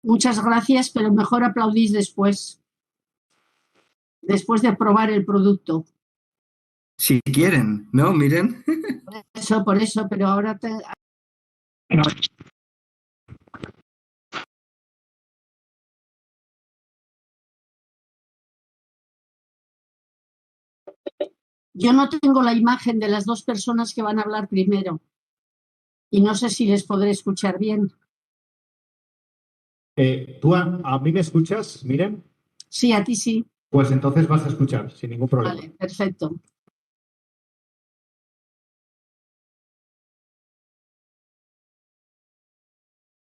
Muchas gracias, pero mejor aplaudís después de probar el producto. Si quieren, ¿no? Miren. Por eso, pero ahora yo no tengo la imagen de las dos personas que van a hablar primero y no sé si les podré escuchar bien. ¿Tú a mí me escuchas, Miren? Sí, a ti sí. Pues entonces vas a escuchar, sin ningún problema. Vale, perfecto.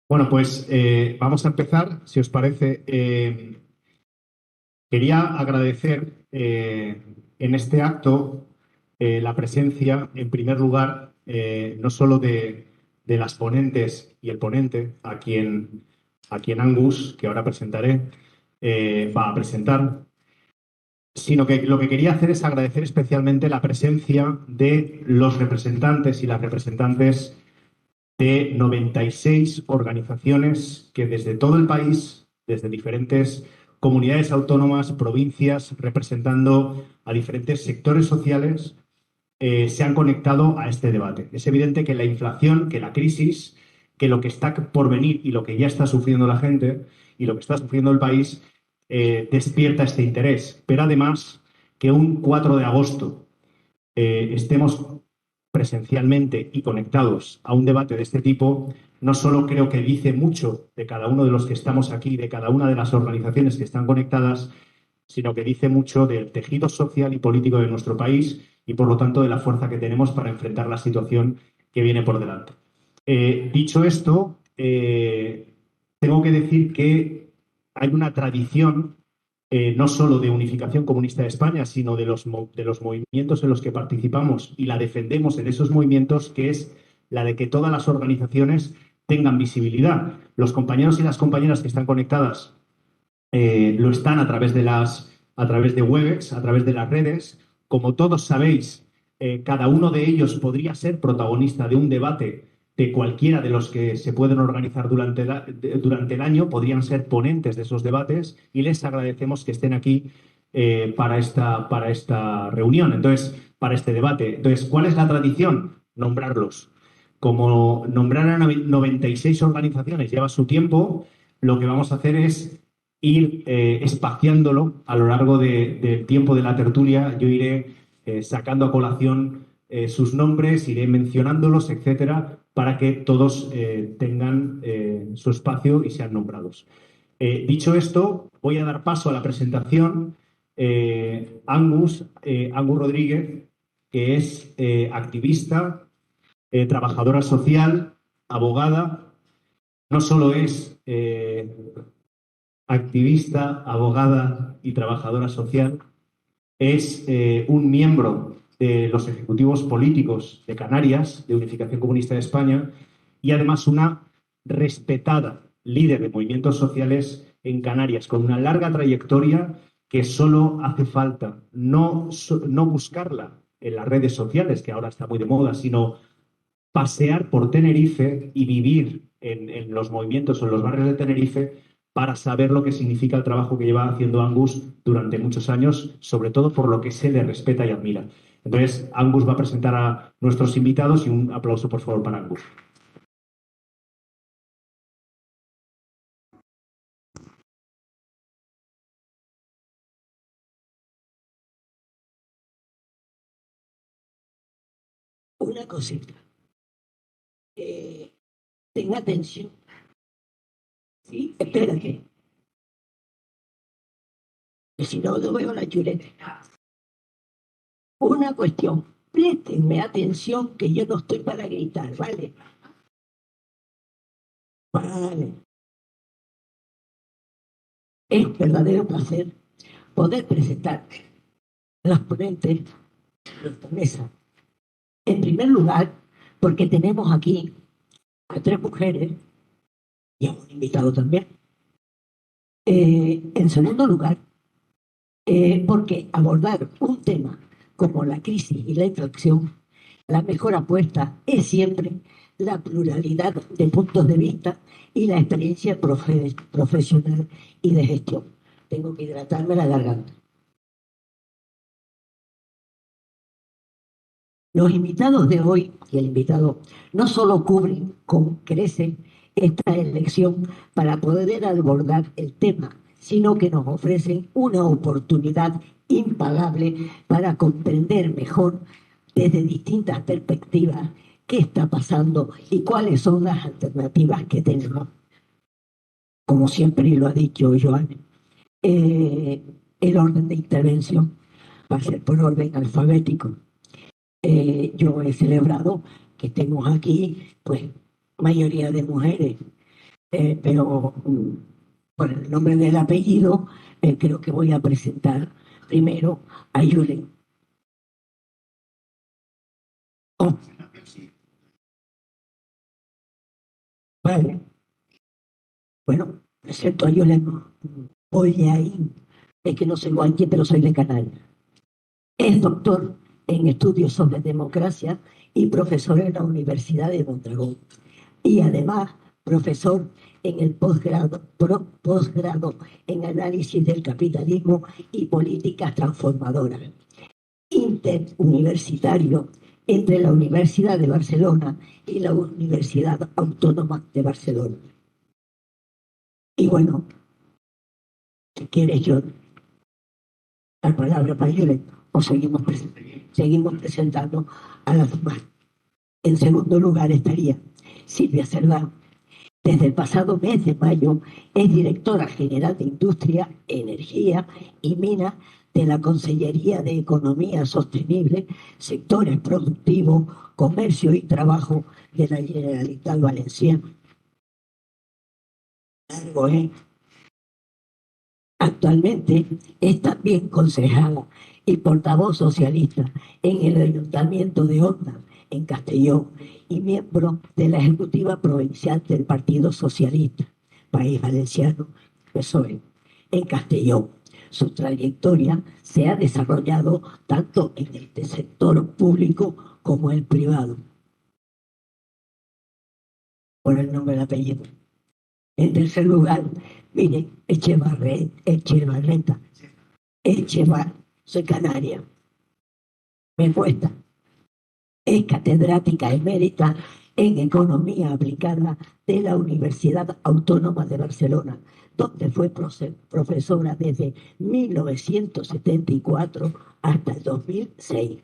Bueno, pues vamos a empezar, si os parece. Quería agradecer en este acto la presencia, en primer lugar, no solo de las ponentes y el ponente, a quien Angus, que ahora presentaré, va a presentar, sino que lo que quería hacer es agradecer especialmente la presencia de los representantes y las representantes de 96 organizaciones que desde todo el país, desde diferentes comunidades autónomas, provincias, representando a diferentes sectores sociales, se han conectado a este debate. Es evidente que la inflación, que la crisis, que lo que está por venir y lo que ya está sufriendo la gente y lo que está sufriendo el país despierta este interés. Pero además que un 4 de agosto estemos presencialmente y conectados a un debate de este tipo, no solo creo que dice mucho de cada uno de los que estamos aquí, de cada una de las organizaciones que están conectadas, sino que dice mucho del tejido social y político de nuestro país y, por lo tanto, de la fuerza que tenemos para enfrentar la situación que viene por delante. Dicho esto, tengo que decir que hay una tradición no solo de unificación comunista de España, sino de los movimientos en los que participamos y la defendemos en esos movimientos, que es la de que todas las organizaciones tengan visibilidad. Los compañeros y las compañeras que están conectadas lo están a través de Webex, a través de las redes. Como todos sabéis, cada uno de ellos podría ser protagonista de un debate de cualquiera de los que se pueden organizar durante el año, podrían ser ponentes de esos debates y les agradecemos que estén aquí para esta reunión, entonces, para este debate. Entonces, ¿cuál es la tradición? Nombrarlos. Como nombrar a 96 organizaciones lleva su tiempo, lo que vamos a hacer es ir espaciándolo a lo largo del tiempo de la tertulia. Yo iré sacando a colación sus nombres, iré mencionándolos, etcétera, para que todos tengan su espacio y sean nombrados. Dicho esto, voy a dar paso a la presentación. Angus Rodríguez, que es activista, trabajadora social, abogada. No solo es activista, abogada y trabajadora social, es un miembro de los ejecutivos políticos de Canarias, de Unificación Comunista de España, y además una respetada líder de movimientos sociales en Canarias, con una larga trayectoria que solo hace falta no buscarla en las redes sociales, que ahora está muy de moda, sino pasear por Tenerife y vivir en los movimientos o en los barrios de Tenerife para saber lo que significa el trabajo que lleva haciendo Angus durante muchos años, sobre todo por lo que se le respeta y admira. Entonces, Angus va a presentar a nuestros invitados y un aplauso, por favor, para Angus. Una cosita. Tenga atención. Sí, espérate. Si no, no veo la chuleta. Una cuestión. Préstenme atención que yo no estoy para gritar, ¿vale? Vale. Es un verdadero placer poder presentar a los ponentes de esta mesa. En primer lugar, porque tenemos aquí a 3 mujeres y a un invitado también. En segundo lugar, porque abordar un tema como la crisis y la inflación La mejor apuesta es siempre la pluralidad de puntos de vista y la experiencia profesional y de gestión. Tengo que hidratarme la garganta. Los invitados de hoy y el invitado no solo cubren con creces esta elección para poder abordar el tema, sino que nos ofrecen una oportunidad impagable para comprender mejor desde distintas perspectivas qué está pasando y cuáles son las alternativas que tenemos. Como siempre lo ha dicho Joan, el orden de intervención va a ser por orden alfabético. Yo he celebrado que estemos aquí, pues, mayoría de mujeres, pero por el nombre del apellido, creo que voy a presentar primero a Yulen. Oh, vale. Bueno, presento a Yulen Boyain. Es que no soy guanche, pero soy de Canarias. Es doctor en estudios sobre democracia y profesor en la Universidad de Mondragón. Y además profesor en el posgrado en análisis del capitalismo y políticas transformadoras, interuniversitario entre la Universidad de Barcelona y la Universidad Autónoma de Barcelona. Y bueno, si quieres yo la palabra para Julen, o seguimos presentando a las demás. En segundo lugar estaría Silvia Cerdán. Desde el pasado mes de mayo es directora general de Industria, Energía y Minas de la Consellería de Economía Sostenible, Sectores Productivos, Comercio y Trabajo de la Generalitat Valenciana. Actualmente es también concejala y portavoz socialista en el Ayuntamiento de Onda, en Castellón, y miembro de la Ejecutiva Provincial del Partido Socialista, País Valenciano, PSOE, en Castellón. Su trayectoria se ha desarrollado tanto en el sector público como el privado. Por el nombre y el apellido. En tercer lugar, mire, Echevarreta. Soy canaria. Me cuesta. Es catedrática emérita en Economía Aplicada de la Universidad Autónoma de Barcelona, donde fue profesora desde 1974 hasta el 2006.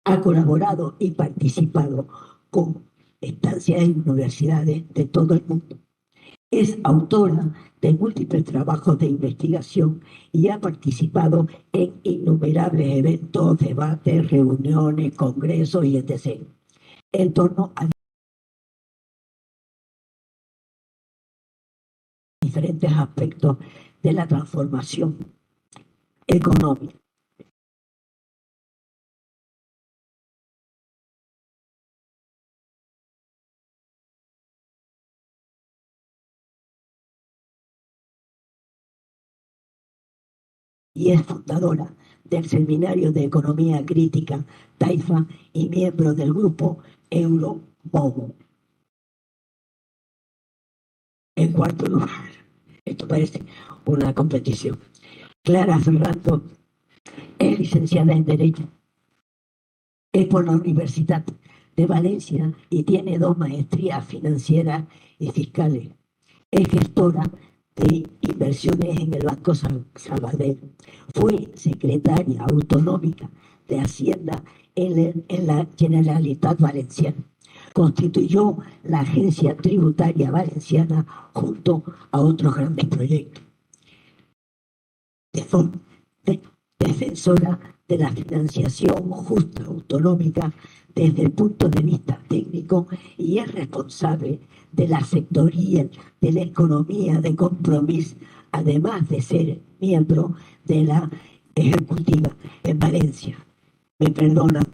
Ha colaborado y participado con estancias en universidades de todo el mundo. Es autora de múltiples trabajos de investigación y ha participado en innumerables eventos, debates, reuniones, congresos y etc. en torno a diferentes aspectos de la transformación económica. Y es fundadora del Seminario de Economía Crítica Taifa y miembro del grupo Euromovo. En cuarto lugar, esto parece una competición, Clara Ferrando es licenciada en Derecho, es por la Universidad de Valencia y tiene 2 maestrías financieras y fiscales. Es gestora de inversiones en el Banco Sabadell. Fue secretaria autonómica de Hacienda en la Generalitat Valenciana. Constituyó la Agencia Tributaria Valenciana junto a otros grandes proyectos. Defensora de la financiación justa autonómica desde el punto de vista técnico y es responsable de la sectoría de la economía de compromiso, además de ser miembro de la ejecutiva en Valencia. Me perdonan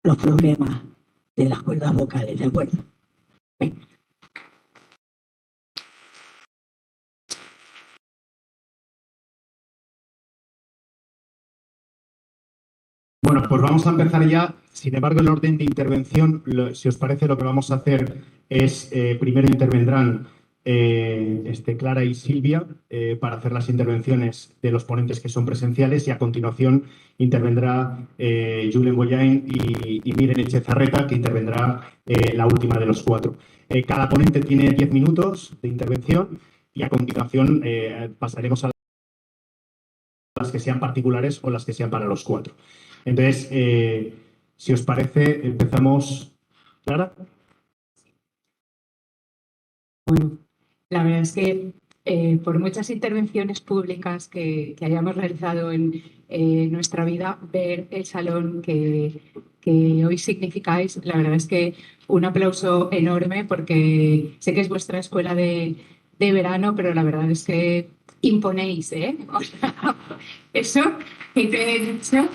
los problemas de las cuerdas vocales, ¿de acuerdo? Bueno, pues vamos a empezar ya. Sin embargo, el orden de intervención, si os parece, lo que vamos a hacer es, primero intervendrán Clara y Silvia para hacer las intervenciones de los ponentes que son presenciales, y a continuación intervendrá Julen Boyain y Miren Echezarreta, que intervendrá la última de los cuatro. Cada ponente tiene 10 minutos de intervención y a continuación pasaremos a las que sean particulares o las que sean para los cuatro. Entonces, si os parece, empezamos. ¿Clara? Bueno, la verdad es que por muchas intervenciones públicas que hayamos realizado en nuestra vida, ver el salón que hoy significáis, la verdad es que un aplauso enorme, porque sé que es vuestra escuela de verano, pero la verdad es que imponéis, ¿eh? O sea, eso que te he dicho.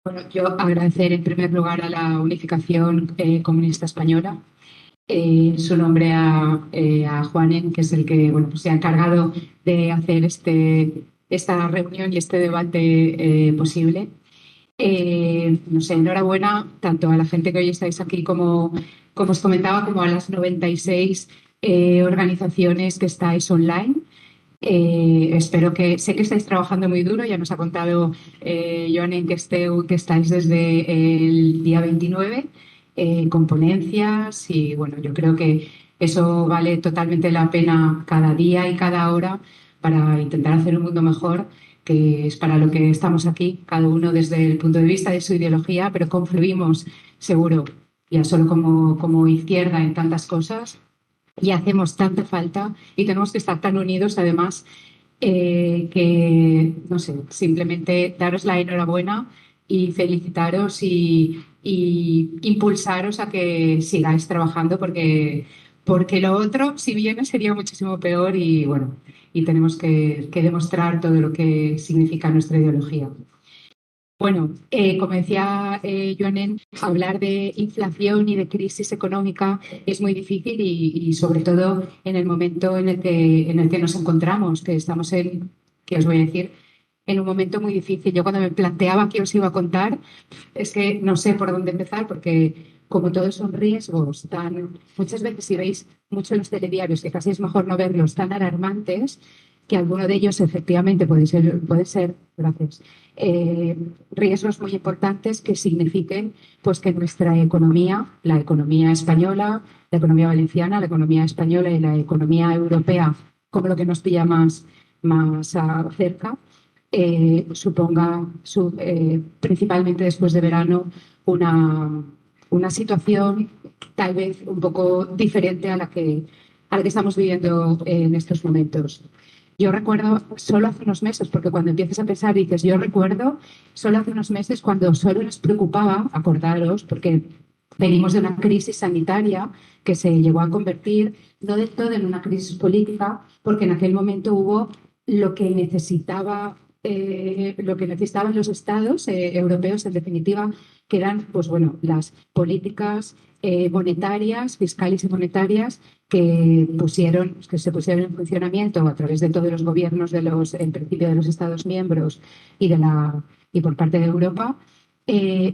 Bueno, yo agradecer en primer lugar a la Unificación Comunista Española, su nombre a Juanen, que es el que bueno, pues se ha encargado de hacer esta reunión y este debate posible. No sé, enhorabuena tanto a la gente que hoy estáis aquí como os comentaba, como a las 96 organizaciones que estáis online. Espero que, sé que estáis trabajando muy duro, ya nos ha contado Joanen que estáis desde el día 29 con ponencias, y bueno, yo creo que eso vale totalmente la pena cada día y cada hora para intentar hacer un mundo mejor, que es para lo que estamos aquí, cada uno desde el punto de vista de su ideología, pero confluimos seguro, ya solo como izquierda, en tantas cosas. Y hacemos tanta falta y tenemos que estar tan unidos, además, que, no sé, simplemente daros la enhorabuena y felicitaros y impulsaros a que sigáis trabajando, porque lo otro, si viene, sería muchísimo peor, y bueno, y tenemos que demostrar todo lo que significa nuestra ideología. Bueno, como decía Joanen, hablar de inflación y de crisis económica es muy difícil, y sobre todo en el momento en el que nos encontramos, que estamos que os voy a decir, en un momento muy difícil. Yo cuando me planteaba qué os iba a contar, es que no sé por dónde empezar, porque como todos son riesgos muchas veces, si veis mucho los telediarios, que casi es mejor no verlos, tan alarmantes, que alguno de ellos efectivamente puede ser, gracias, riesgos muy importantes que signifiquen pues que nuestra economía, la economía española, la economía valenciana, la economía española y la economía europea, como lo que nos pilla más cerca, suponga, principalmente después de verano, una situación tal vez un poco diferente a la que estamos viviendo en estos momentos. Yo recuerdo solo hace unos meses, porque cuando empiezas a pensar dices, yo recuerdo solo hace unos meses cuando solo nos preocupaba, acordaros, porque venimos de una crisis sanitaria que se llegó a convertir no del todo en una crisis política, porque en aquel momento hubo lo que necesitaban los estados europeos, en definitiva, que eran pues, bueno, las políticas monetarias, fiscales y monetarias que se pusieron en funcionamiento a través de todos los gobiernos en principio de los Estados miembros y por parte de Europa,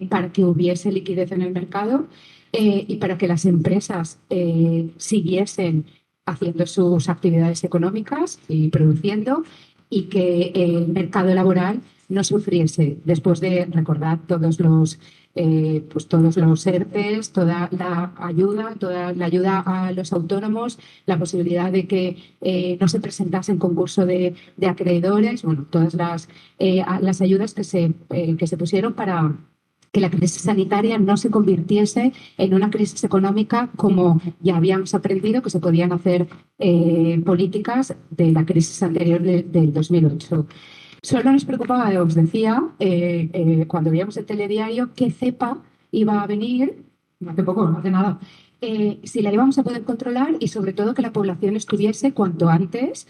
para que hubiese liquidez en el mercado y para que las empresas siguiesen haciendo sus actividades económicas y produciendo, y que el mercado laboral no sufriese después de recordar todos los ERTEs, toda la ayuda a los autónomos, la posibilidad de que no se presentasen concurso de acreedores, bueno, todas las ayudas que se pusieron para que la crisis sanitaria no se convirtiese en una crisis económica, como ya habíamos aprendido que se podían hacer políticas de la crisis anterior del 2008. Solo nos preocupaba, os decía, cuando veíamos el telediario, qué cepa iba a venir, no hace poco, no hace nada, si la íbamos a poder controlar, y sobre todo que la población estuviese cuanto antes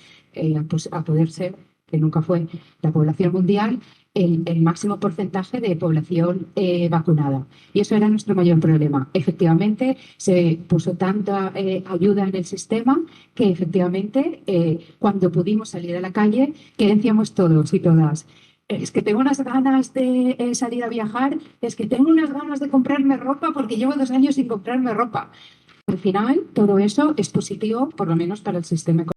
pues, a poder ser que nunca fue la población mundial, el máximo porcentaje de población vacunada. Y eso era nuestro mayor problema. Efectivamente, se puso tanta ayuda en el sistema que efectivamente cuando pudimos salir a la calle, ¿qué decíamos todos y todas? Es que tengo unas ganas de salir a viajar, es que tengo unas ganas de comprarme ropa porque llevo 2 años sin comprarme ropa. Al final, todo eso es positivo, por lo menos para el sistema económico.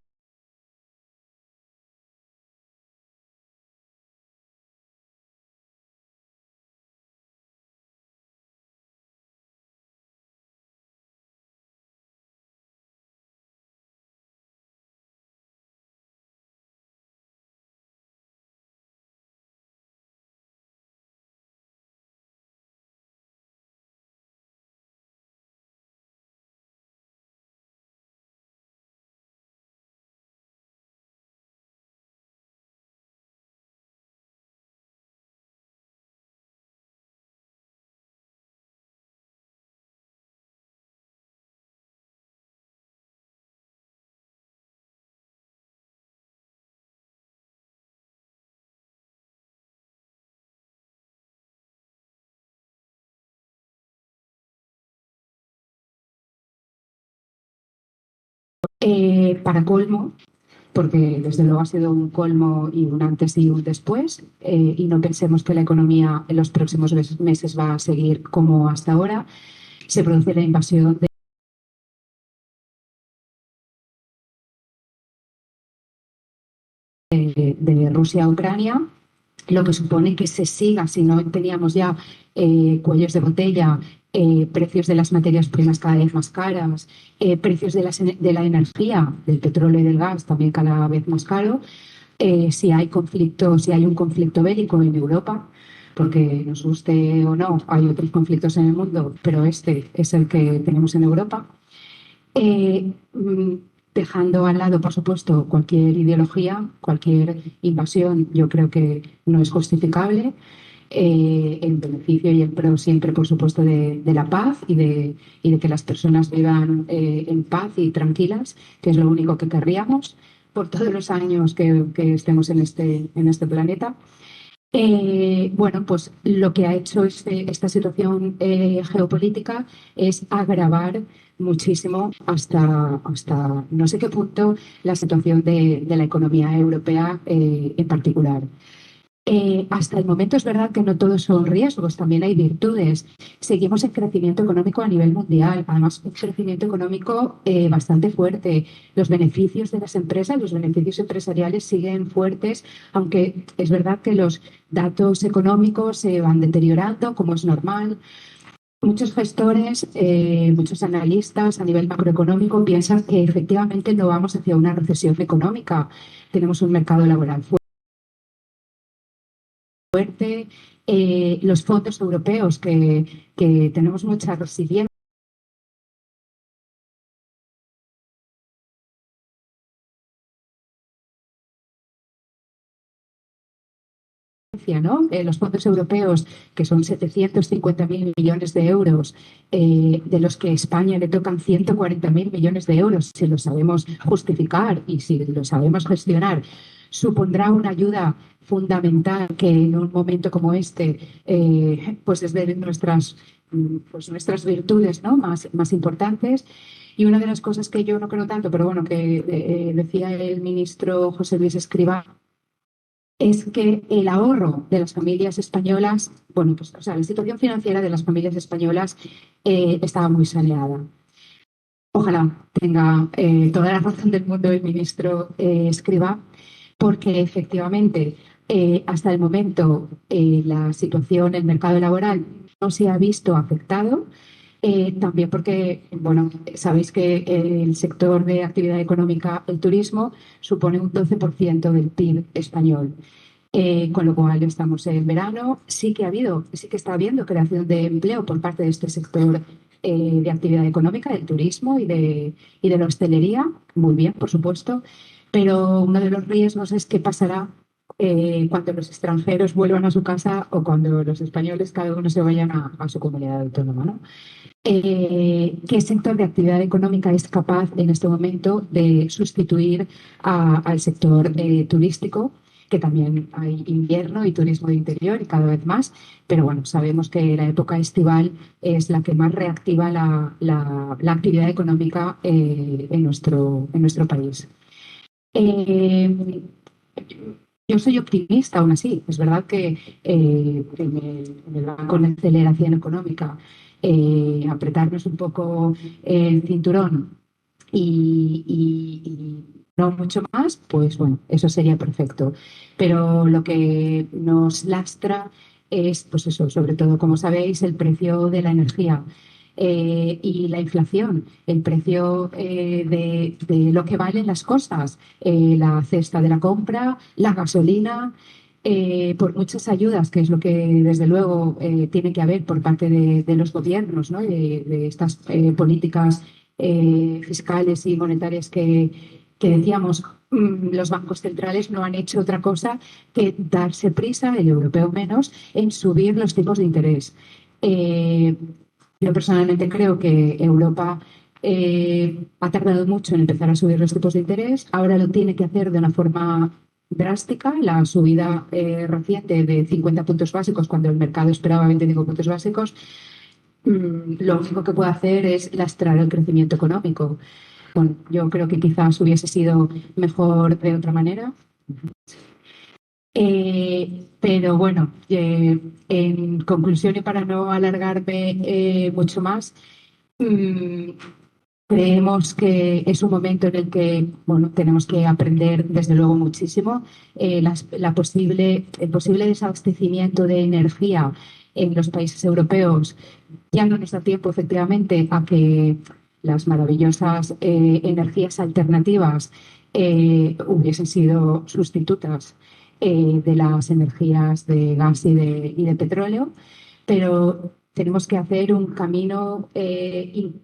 Para colmo, porque desde luego ha sido un colmo y un antes y un después, y no pensemos que la economía en los próximos meses va a seguir como hasta ahora, se produce la invasión de Rusia a Ucrania, lo que supone que se siga, si no teníamos ya cuellos de botella, precios de las materias primas cada vez más caras, precios de la energía, del petróleo y del gas también cada vez más caro, si hay conflicto, si hay un conflicto bélico en Europa, porque nos guste o no, hay otros conflictos en el mundo, pero este es el que tenemos en Europa. Eh, mm, Dejando al lado, por supuesto, cualquier ideología, cualquier invasión, yo creo que no es justificable. En beneficio y en pro siempre, por supuesto, de la paz y de que las personas vivan en paz y tranquilas, que es lo único que querríamos por todos los años que estemos en este planeta. Bueno, pues lo que ha hecho esta situación geopolítica es agravar muchísimo hasta no sé qué punto la situación de la economía europea en particular. Hasta el momento es verdad que no todos son riesgos, también hay virtudes. Seguimos en crecimiento económico a nivel mundial, además un crecimiento económico bastante fuerte. Los beneficios de las empresas, los beneficios empresariales siguen fuertes, aunque es verdad que los datos económicos se van deteriorando, como es normal. Muchos gestores, muchos analistas a nivel macroeconómico piensan que efectivamente no vamos hacia una recesión económica. Tenemos un mercado laboral fuerte, los fondos europeos que tenemos mucha resiliencia, ¿no? Los fondos europeos, que son 750.000 millones de euros, de los que a España le tocan 140.000 millones de euros, si lo sabemos justificar y si lo sabemos gestionar, supondrá una ayuda fundamental que en un momento como este, pues desde nuestras virtudes, ¿no? más importantes. Y una de las cosas que yo no creo tanto, pero bueno, que decía el ministro José Luis Escrivá, es que el ahorro de las familias españolas, bueno, pues, o sea, la situación financiera de las familias españolas estaba muy saneada. Ojalá tenga toda la razón del mundo el ministro Escrivá, porque efectivamente hasta el momento la situación, el mercado laboral no se ha visto afectado. También porque, bueno, sabéis que el sector de actividad económica, el turismo, supone un 12% del PIB español. Con lo cual estamos en verano, sí que está habiendo creación de empleo por parte de este sector de actividad económica, del turismo y de la hostelería, muy bien, por supuesto, pero uno de los riesgos es qué pasará cuando los extranjeros vuelvan a su casa o cuando los españoles cada uno se vayan a su comunidad autónoma, ¿no? ¿Qué sector de actividad económica es capaz en este momento de sustituir al sector turístico? que también hay invierno y turismo de interior y cada vez más, pero bueno, sabemos que la época estival es la que más reactiva la actividad económica en nuestro país. Eh, yo soy optimista aún así. Es verdad que en el banco de aceleración económica, apretarnos un poco el cinturón y no mucho más, pues bueno, eso sería perfecto. Pero lo que nos lastra es, pues eso, sobre todo, como sabéis, el precio de la energía. Y la inflación, el precio de lo que valen las cosas, la cesta de la compra, la gasolina, por muchas ayudas, que es lo que desde luego tiene que haber por parte de los gobiernos, ¿no? De estas políticas fiscales y monetarias que decíamos, los bancos centrales no han hecho otra cosa que darse prisa, el europeo menos, en subir los tipos de interés. Eh, yo personalmente creo que Europa ha tardado mucho en empezar a subir los tipos de interés, ahora lo tiene que hacer de una forma drástica. La subida reciente de 50 puntos básicos, cuando el mercado esperaba 25 puntos básicos, lo único que puede hacer es lastrar el crecimiento económico. Bueno, yo creo que quizás hubiese sido mejor de otra manera. Pero bueno, en conclusión y para no alargarme mucho más, mm, creemos que es un momento en el que bueno, tenemos que aprender desde luego muchísimo. El posible desabastecimiento de energía en los países europeos ya no nos da tiempo efectivamente a que las maravillosas energías alternativas hubiesen sido sustitutas de las energías de gas y de petróleo, pero tenemos que hacer un camino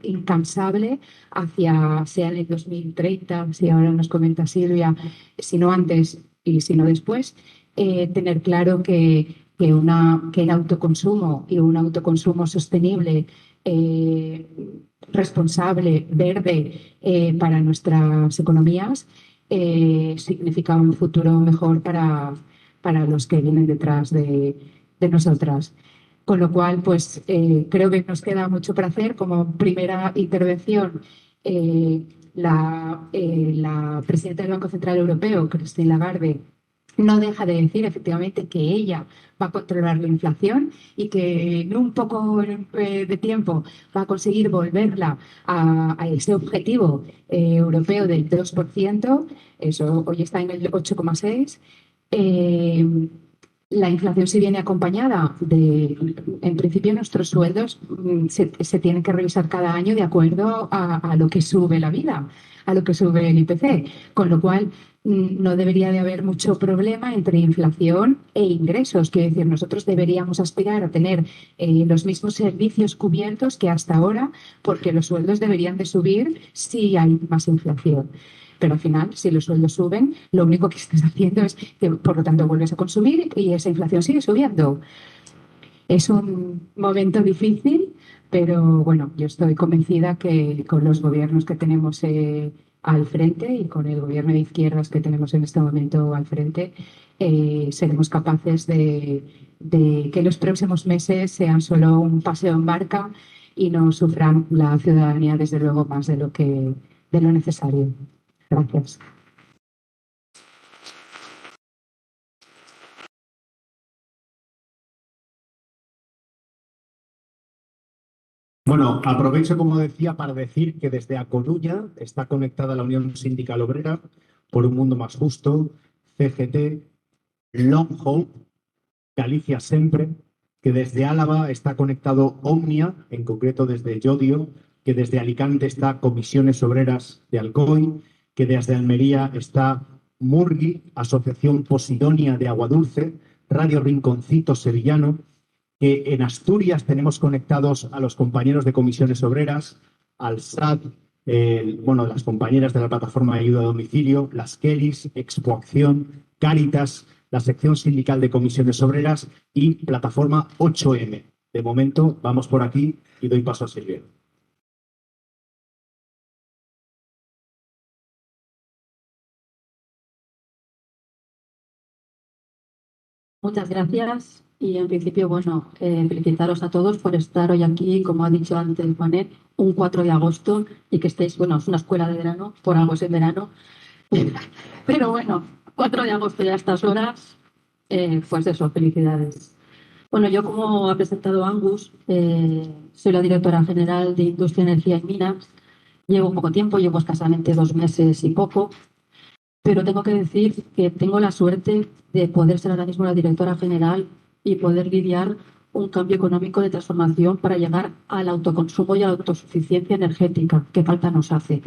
incansable hacia, sea en el 2030, si ahora nos comenta Silvia, si no antes y si no después, tener claro que el autoconsumo y un autoconsumo sostenible, eh, responsable, verde, para nuestras economías, significa un futuro mejor para los que vienen detrás de nosotras. Con lo cual, pues creo que nos queda mucho por hacer. Como primera intervención, la presidenta del Banco Central Europeo, Christine Lagarde, no deja de decir efectivamente que ella va a controlar la inflación y que en un poco de tiempo va a conseguir volverla a ese objetivo europeo del 2%. Eso hoy está en el 8,6%. La inflación, si viene acompañada en principio, nuestros sueldos se tienen que revisar cada año de acuerdo a lo que sube la vida, a lo que sube el IPC, con lo cual no debería de haber mucho problema entre inflación e ingresos. Quiero decir, nosotros deberíamos aspirar a tener los mismos servicios cubiertos que hasta ahora, porque los sueldos deberían de subir si hay más inflación. Pero al final, si los sueldos suben, lo único que estás haciendo es que, por lo tanto, vuelves a consumir y esa inflación sigue subiendo. Es un momento difícil, pero bueno, yo estoy convencida que con los gobiernos que tenemos al frente y con el gobierno de izquierdas que tenemos en este momento al frente, seremos capaces de que los próximos meses sean solo un paseo en barca y no sufran la ciudadanía, desde luego, más de lo necesario. Gracias. Bueno, aprovecho, como decía, para decir que desde A Coruña está conectada la Unión Sindical Obrera por un Mundo Más Justo, CGT, Long Hope, Galicia Sempre, que desde Álava está conectado Omnia, en concreto desde Llodio, que desde Alicante está Comisiones Obreras de Alcoy, que desde Almería está Murgui, Asociación Posidonia de Agua Dulce, Radio Rinconcito Sevillano, que en Asturias tenemos conectados a los compañeros de Comisiones Obreras, al SAT, bueno, las compañeras de la plataforma de ayuda a domicilio, las Kellys, Expoacción, Cáritas, la sección sindical de Comisiones Obreras y plataforma 8M. De momento, vamos por aquí y doy paso a Silvia. Muchas gracias y en principio, bueno, felicitaros a todos por estar hoy aquí, como ha dicho antes Juanet, un 4 de agosto y que estéis, bueno, es una escuela de verano, por algo es en verano, pero bueno, 4 de agosto ya a estas horas, pues eso, felicidades. Bueno, yo como ha presentado Angus, soy la directora general de Industria, Energía y Minas. Llevo poco tiempo, llevo escasamente 2 meses y poco, pero tengo que decir que tengo la suerte de poder ser ahora mismo la directora general y poder lidiar un cambio económico de transformación para llegar al autoconsumo y a la autosuficiencia energética que falta nos hace.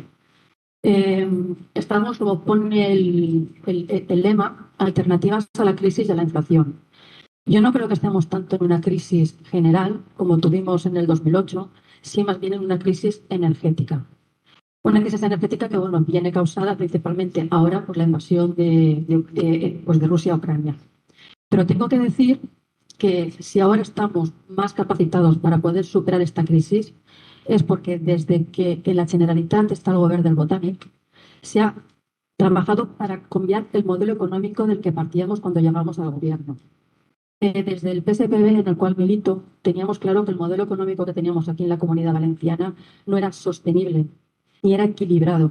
Estamos, como pone el lema, alternativas a la crisis de la inflación. Yo no creo que estemos tanto en una crisis general como tuvimos en el 2008, sino más bien en una crisis energética. Una crisis energética que bueno, viene causada principalmente ahora por la invasión de Rusia a Ucrania. Pero tengo que decir que si ahora estamos más capacitados para poder superar esta crisis es porque desde que en la Generalitat está el gobierno del Botànic se ha trabajado para cambiar el modelo económico del que partíamos cuando llegamos al gobierno. Desde el PSPB, en el cual milito, teníamos claro que el modelo económico que teníamos aquí en la Comunidad Valenciana no era sostenible ni era equilibrado.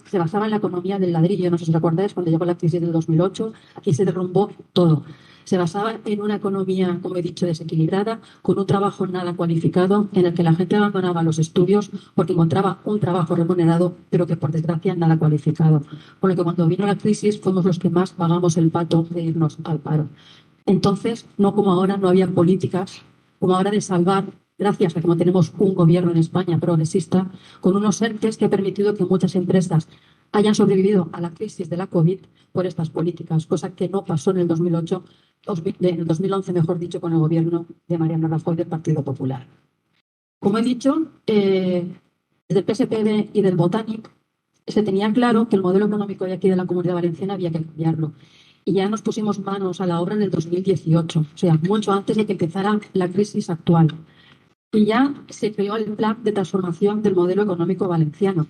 Se basaba en la economía del ladrillo. No sé si os acordáis, cuando llegó la crisis del 2008, aquí se derrumbó todo. Se basaba en una economía, como he dicho, desequilibrada, con un trabajo nada cualificado, en el que la gente abandonaba los estudios porque encontraba un trabajo remunerado, pero que por desgracia nada cualificado. Por lo que cuando vino la crisis fuimos los que más pagamos el pato de irnos al paro. Entonces, no como ahora, no había políticas como ahora de salvar, gracias a que como tenemos un gobierno en España progresista, con unos ERTEs que ha permitido que muchas empresas hayan sobrevivido a la crisis de la COVID por estas políticas, cosa que no pasó en el 2008, en el 2011, mejor dicho, con el gobierno de Mariano Rajoy del Partido Popular. Como he dicho, desde el PSPB y del Botànic se tenía claro que el modelo económico de aquí de la Comunidad Valenciana había que cambiarlo. Y ya nos pusimos manos a la obra en el 2018, o sea, mucho antes de que empezara la crisis actual. Y ya se creó el plan de transformación del modelo económico valenciano.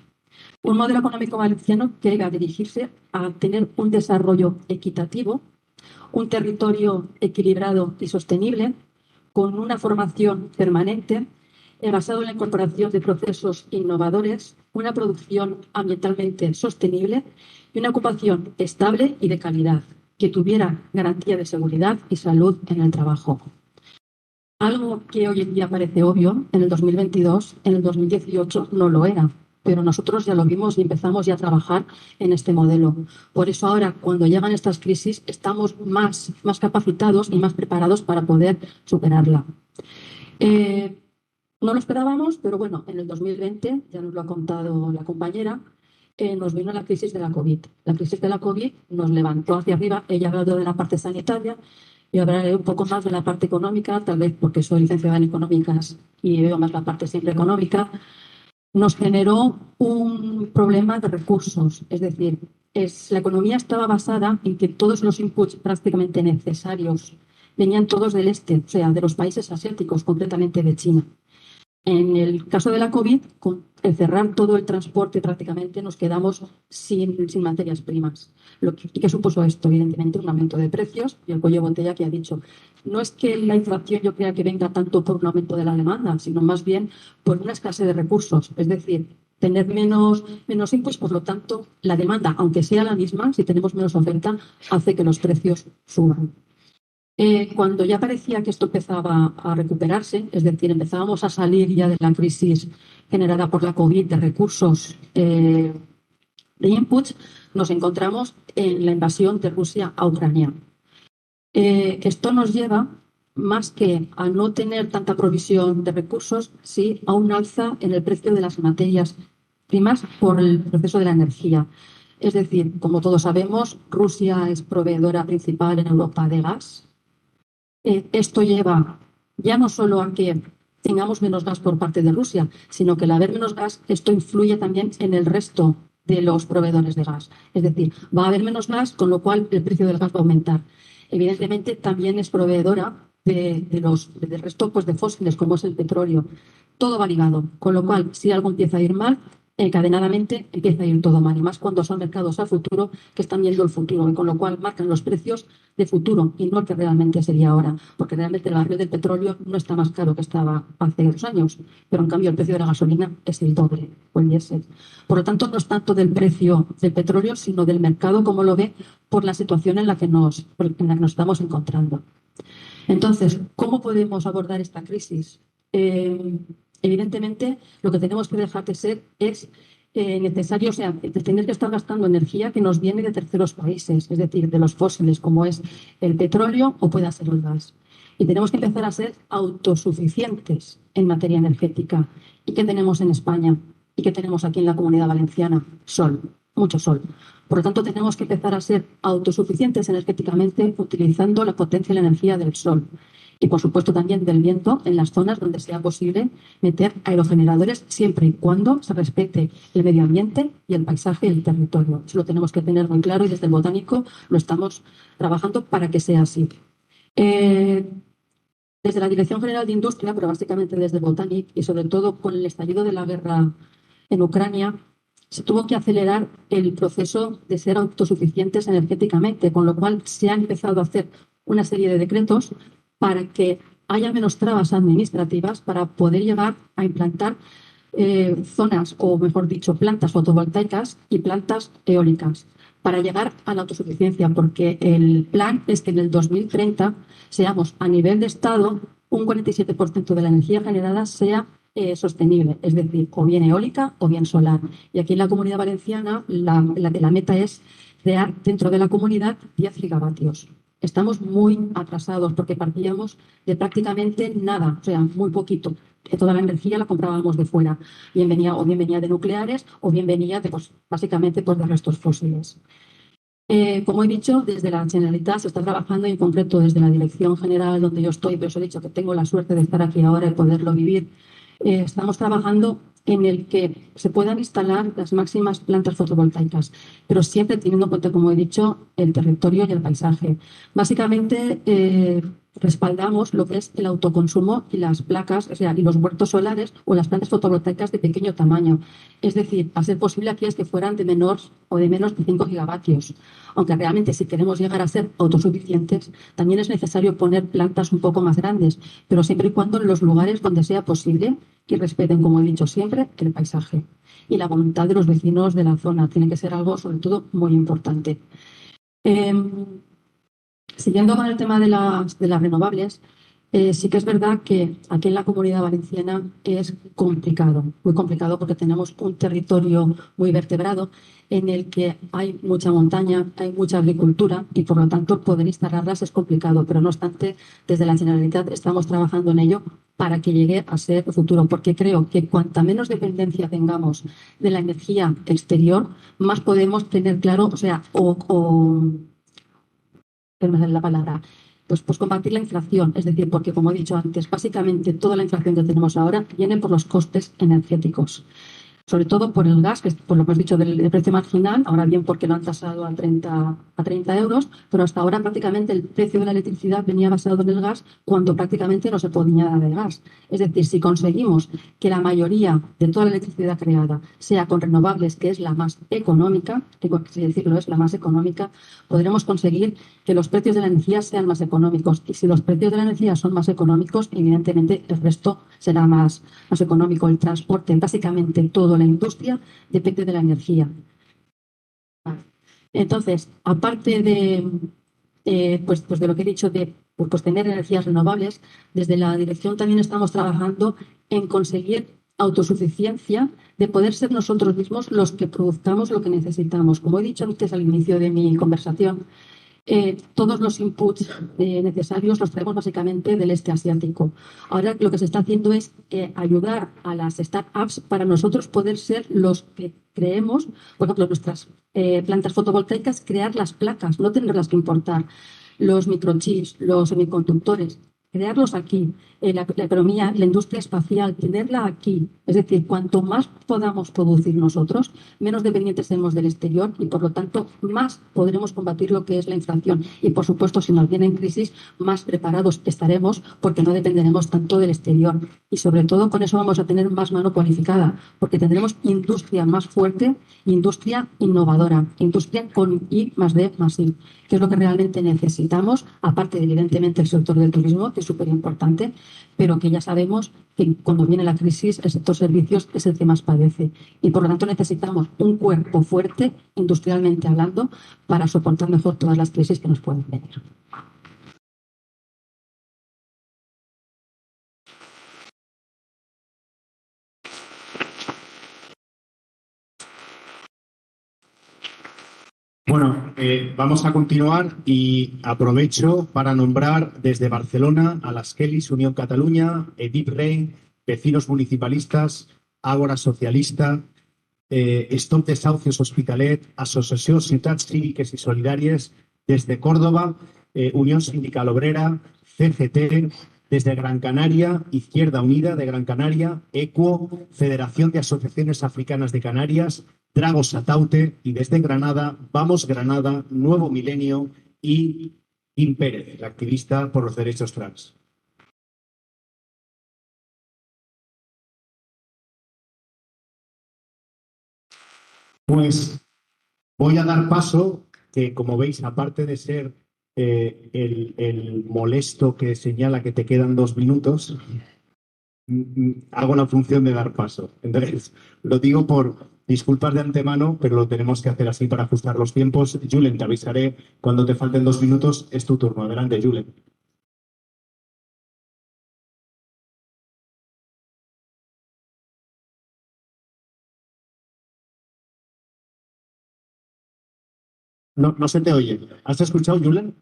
Un modelo económico valenciano que iba a dirigirse a tener un desarrollo equitativo, un territorio equilibrado y sostenible, con una formación permanente, basado en la incorporación de procesos innovadores, una producción ambientalmente sostenible y una ocupación estable y de calidad, que tuviera garantía de seguridad y salud en el trabajo. Algo que hoy en día parece obvio, en el 2022, en el 2018 no lo era, pero nosotros ya lo vimos y empezamos ya a trabajar en este modelo. Por eso ahora, cuando llegan estas crisis, estamos más capacitados y más preparados para poder superarla. No lo esperábamos, pero bueno, en el 2020, ya nos lo ha contado la compañera, nos vino la crisis de la COVID. La crisis de la COVID nos levantó hacia arriba. Ella ha hablado de la parte sanitaria, yo hablaré un poco más de la parte económica, tal vez porque soy licenciada en económicas y veo más la parte siempre económica. Nos generó un problema de recursos, es decir, la economía estaba basada en que todos los inputs prácticamente necesarios venían todos del este, o sea, de los países asiáticos, concretamente de China. En el caso de la COVID, con el cerrar todo el transporte prácticamente nos quedamos sin materias primas. ¿Y qué supuso esto? Evidentemente un aumento de precios y el cuello de botella que ha dicho. No es que la inflación yo crea que venga tanto por un aumento de la demanda, sino más bien por una escasez de recursos. Es decir, tener menos inputs, por lo tanto, la demanda, aunque sea la misma, si tenemos menos oferta, hace que los precios suban. Cuando ya parecía que esto empezaba a recuperarse, es decir, empezábamos a salir ya de la crisis generada por la COVID de recursos de inputs, nos encontramos en la invasión de Rusia a Ucrania. Esto nos lleva, más que a no tener tanta provisión de recursos, sí a un alza en el precio de las materias primas por el proceso de la energía. Es decir, como todos sabemos, Rusia es proveedora principal en Europa de gas. Esto lleva ya no solo a que tengamos menos gas por parte de Rusia, sino que al haber menos gas, esto influye también en el resto de los proveedores de gas. Es decir, va a haber menos gas, con lo cual el precio del gas va a aumentar. Evidentemente, también es proveedora del resto pues, de fósiles, como es el petróleo. Todo va ligado, con lo cual, si algo empieza a ir mal, encadenadamente empieza a ir todo mal, y más cuando son mercados a futuro que están viendo el futuro, y con lo cual marcan los precios de futuro y no el que realmente sería ahora, porque realmente el barril del petróleo no está más caro que estaba hace 2 años, pero en cambio el precio de la gasolina es el doble o el diésel. Por lo tanto, no es tanto del precio del petróleo, sino del mercado como lo ve por la situación en la que nos estamos encontrando. Entonces, ¿cómo podemos abordar esta crisis? Evidentemente, lo que tenemos que dejar de ser es necesario, o sea, de tener que estar gastando energía que nos viene de terceros países, es decir, de los fósiles, como es el petróleo o pueda ser el gas. Y tenemos que empezar a ser autosuficientes en materia energética. ¿Y qué tenemos en España? ¿Y qué tenemos aquí en la Comunidad Valenciana? Sol, mucho sol. Por lo tanto, tenemos que empezar a ser autosuficientes energéticamente utilizando la potencia y la energía del sol. Y, por supuesto, también del viento en las zonas donde sea posible meter aerogeneradores siempre y cuando se respete el medio ambiente y el paisaje y el territorio. Eso lo tenemos que tener muy claro y desde el Botánico lo estamos trabajando para que sea así. Desde la Dirección General de Industria, pero básicamente desde el Botánico y sobre todo con el estallido de la guerra en Ucrania, se tuvo que acelerar el proceso de ser autosuficientes energéticamente, con lo cual se ha empezado a hacer una serie de decretos para que haya menos trabas administrativas para poder llegar a implantar zonas, o mejor dicho, plantas fotovoltaicas y plantas eólicas, para llegar a la autosuficiencia, porque el plan es que en el 2030 seamos a nivel de Estado un 47% de la energía generada sea sostenible, es decir, o bien eólica o bien solar. Y aquí en la Comunidad Valenciana la meta es crear dentro de la comunidad 10 gigavatios. Estamos muy atrasados porque partíamos de prácticamente nada, o sea, muy poquito. Toda la energía la comprábamos de fuera, bien venía, o bien venía de nucleares o bien venía de, pues, básicamente de restos fósiles. Como he dicho, desde la Generalitat se está trabajando, y en concreto desde la Dirección General donde yo estoy, pero os he dicho que tengo la suerte de estar aquí ahora y poderlo vivir. Estamos trabajando en el que se puedan instalar las máximas plantas fotovoltaicas, pero siempre teniendo en cuenta, como he dicho, el territorio y el paisaje. Básicamente, respaldamos lo que es el autoconsumo y las placas, o sea, y los huertos solares o las plantas fotovoltaicas de pequeño tamaño. Es decir, a ser posible aquellas que fueran de menos de 5 gigavatios. Aunque realmente, si queremos llegar a ser autosuficientes, también es necesario poner plantas un poco más grandes, pero siempre y cuando en los lugares donde sea posible y respeten, como he dicho siempre, el paisaje y la voluntad de los vecinos de la zona. Tiene que ser algo, sobre todo, muy importante. Siguiendo con el tema de las renovables, sí que es verdad que aquí en la Comunidad Valenciana es complicado, muy complicado, porque tenemos un territorio muy vertebrado en el que hay mucha montaña, hay mucha agricultura y por lo tanto poder instalarlas es complicado, pero no obstante, desde la Generalitat estamos trabajando en ello para que llegue a ser futuro, porque creo que cuanta menos dependencia tengamos de la energía exterior, más podemos tener claro, o sea, que no me sale la palabra, pues combatir la inflación. Es decir, porque, como he dicho antes, básicamente toda la inflación que tenemos ahora viene por los costes energéticos. Sobre todo por el gas, que es por lo que has dicho del precio marginal, ahora bien porque lo han tasado a 30 euros, pero hasta ahora prácticamente el precio de la electricidad venía basado en el gas, cuando prácticamente no se podía dar de gas. Es decir, si conseguimos que la mayoría de toda la electricidad creada sea con renovables, que es la más económica, tengo que decirlo, es la más económica, podremos conseguir que los precios de la energía sean más económicos. Y si los precios de la energía son más económicos, evidentemente el resto será más económico. El transporte, básicamente todo, la industria, depende de la energía. Entonces, aparte de, pues de lo que he dicho de pues tener energías renovables, desde la dirección también estamos trabajando en conseguir autosuficiencia, de poder ser nosotros mismos los que produzcamos lo que necesitamos. Como he dicho antes al inicio de mi conversación, todos los inputs necesarios los traemos básicamente del este asiático. Ahora lo que se está haciendo es ayudar a las startups para nosotros poder ser los que creemos, por ejemplo, nuestras plantas fotovoltaicas, crear las placas, no tenerlas que importar, los microchips, los semiconductores. crearlos aquí, la economía, la industria espacial, tenerla aquí. Es decir, cuanto más podamos producir nosotros, menos dependientes seremos del exterior y, por lo tanto, más podremos combatir lo que es la inflación. Y, por supuesto, si nos viene en crisis, más preparados estaremos porque no dependeremos tanto del exterior. Y, sobre todo, con eso vamos a tener más mano cualificada, porque tendremos industria más fuerte, industria innovadora, industria con I+D+I, que es lo que realmente necesitamos, aparte de, evidentemente, el sector del turismo, que es súper importante, pero que ya sabemos que cuando viene la crisis, el sector servicios es el que más padece. Y, por lo tanto, necesitamos un cuerpo fuerte, industrialmente hablando, para soportar mejor todas las crisis que nos pueden venir. Bueno, vamos a continuar y aprovecho para nombrar desde Barcelona a las Kellys, Unión Cataluña, Edip Rey, Vecinos Municipalistas, Ágora Socialista, Stop Desahucios Hospitalet, Asociació Ciutats Cíviques y Solidàries, desde Córdoba, Unión Sindical Obrera, CGT, desde Gran Canaria, Izquierda Unida de Gran Canaria, ECUO, Federación de Asociaciones Africanas de Canarias, Drago Sataute, y desde Granada, Vamos Granada, Nuevo Milenio y Kim Pérez, la activista por los derechos trans. Pues voy a dar paso, que como veis, aparte de ser el molesto que señala que te quedan 2 minutos, hago la función de dar paso. Entonces, lo digo por disculpas de antemano, pero lo tenemos que hacer así para ajustar los tiempos. Julen, te avisaré cuando te falten 2 minutos. Es tu turno. Adelante, Julen. No se te oye. ¿Has escuchado, Julen?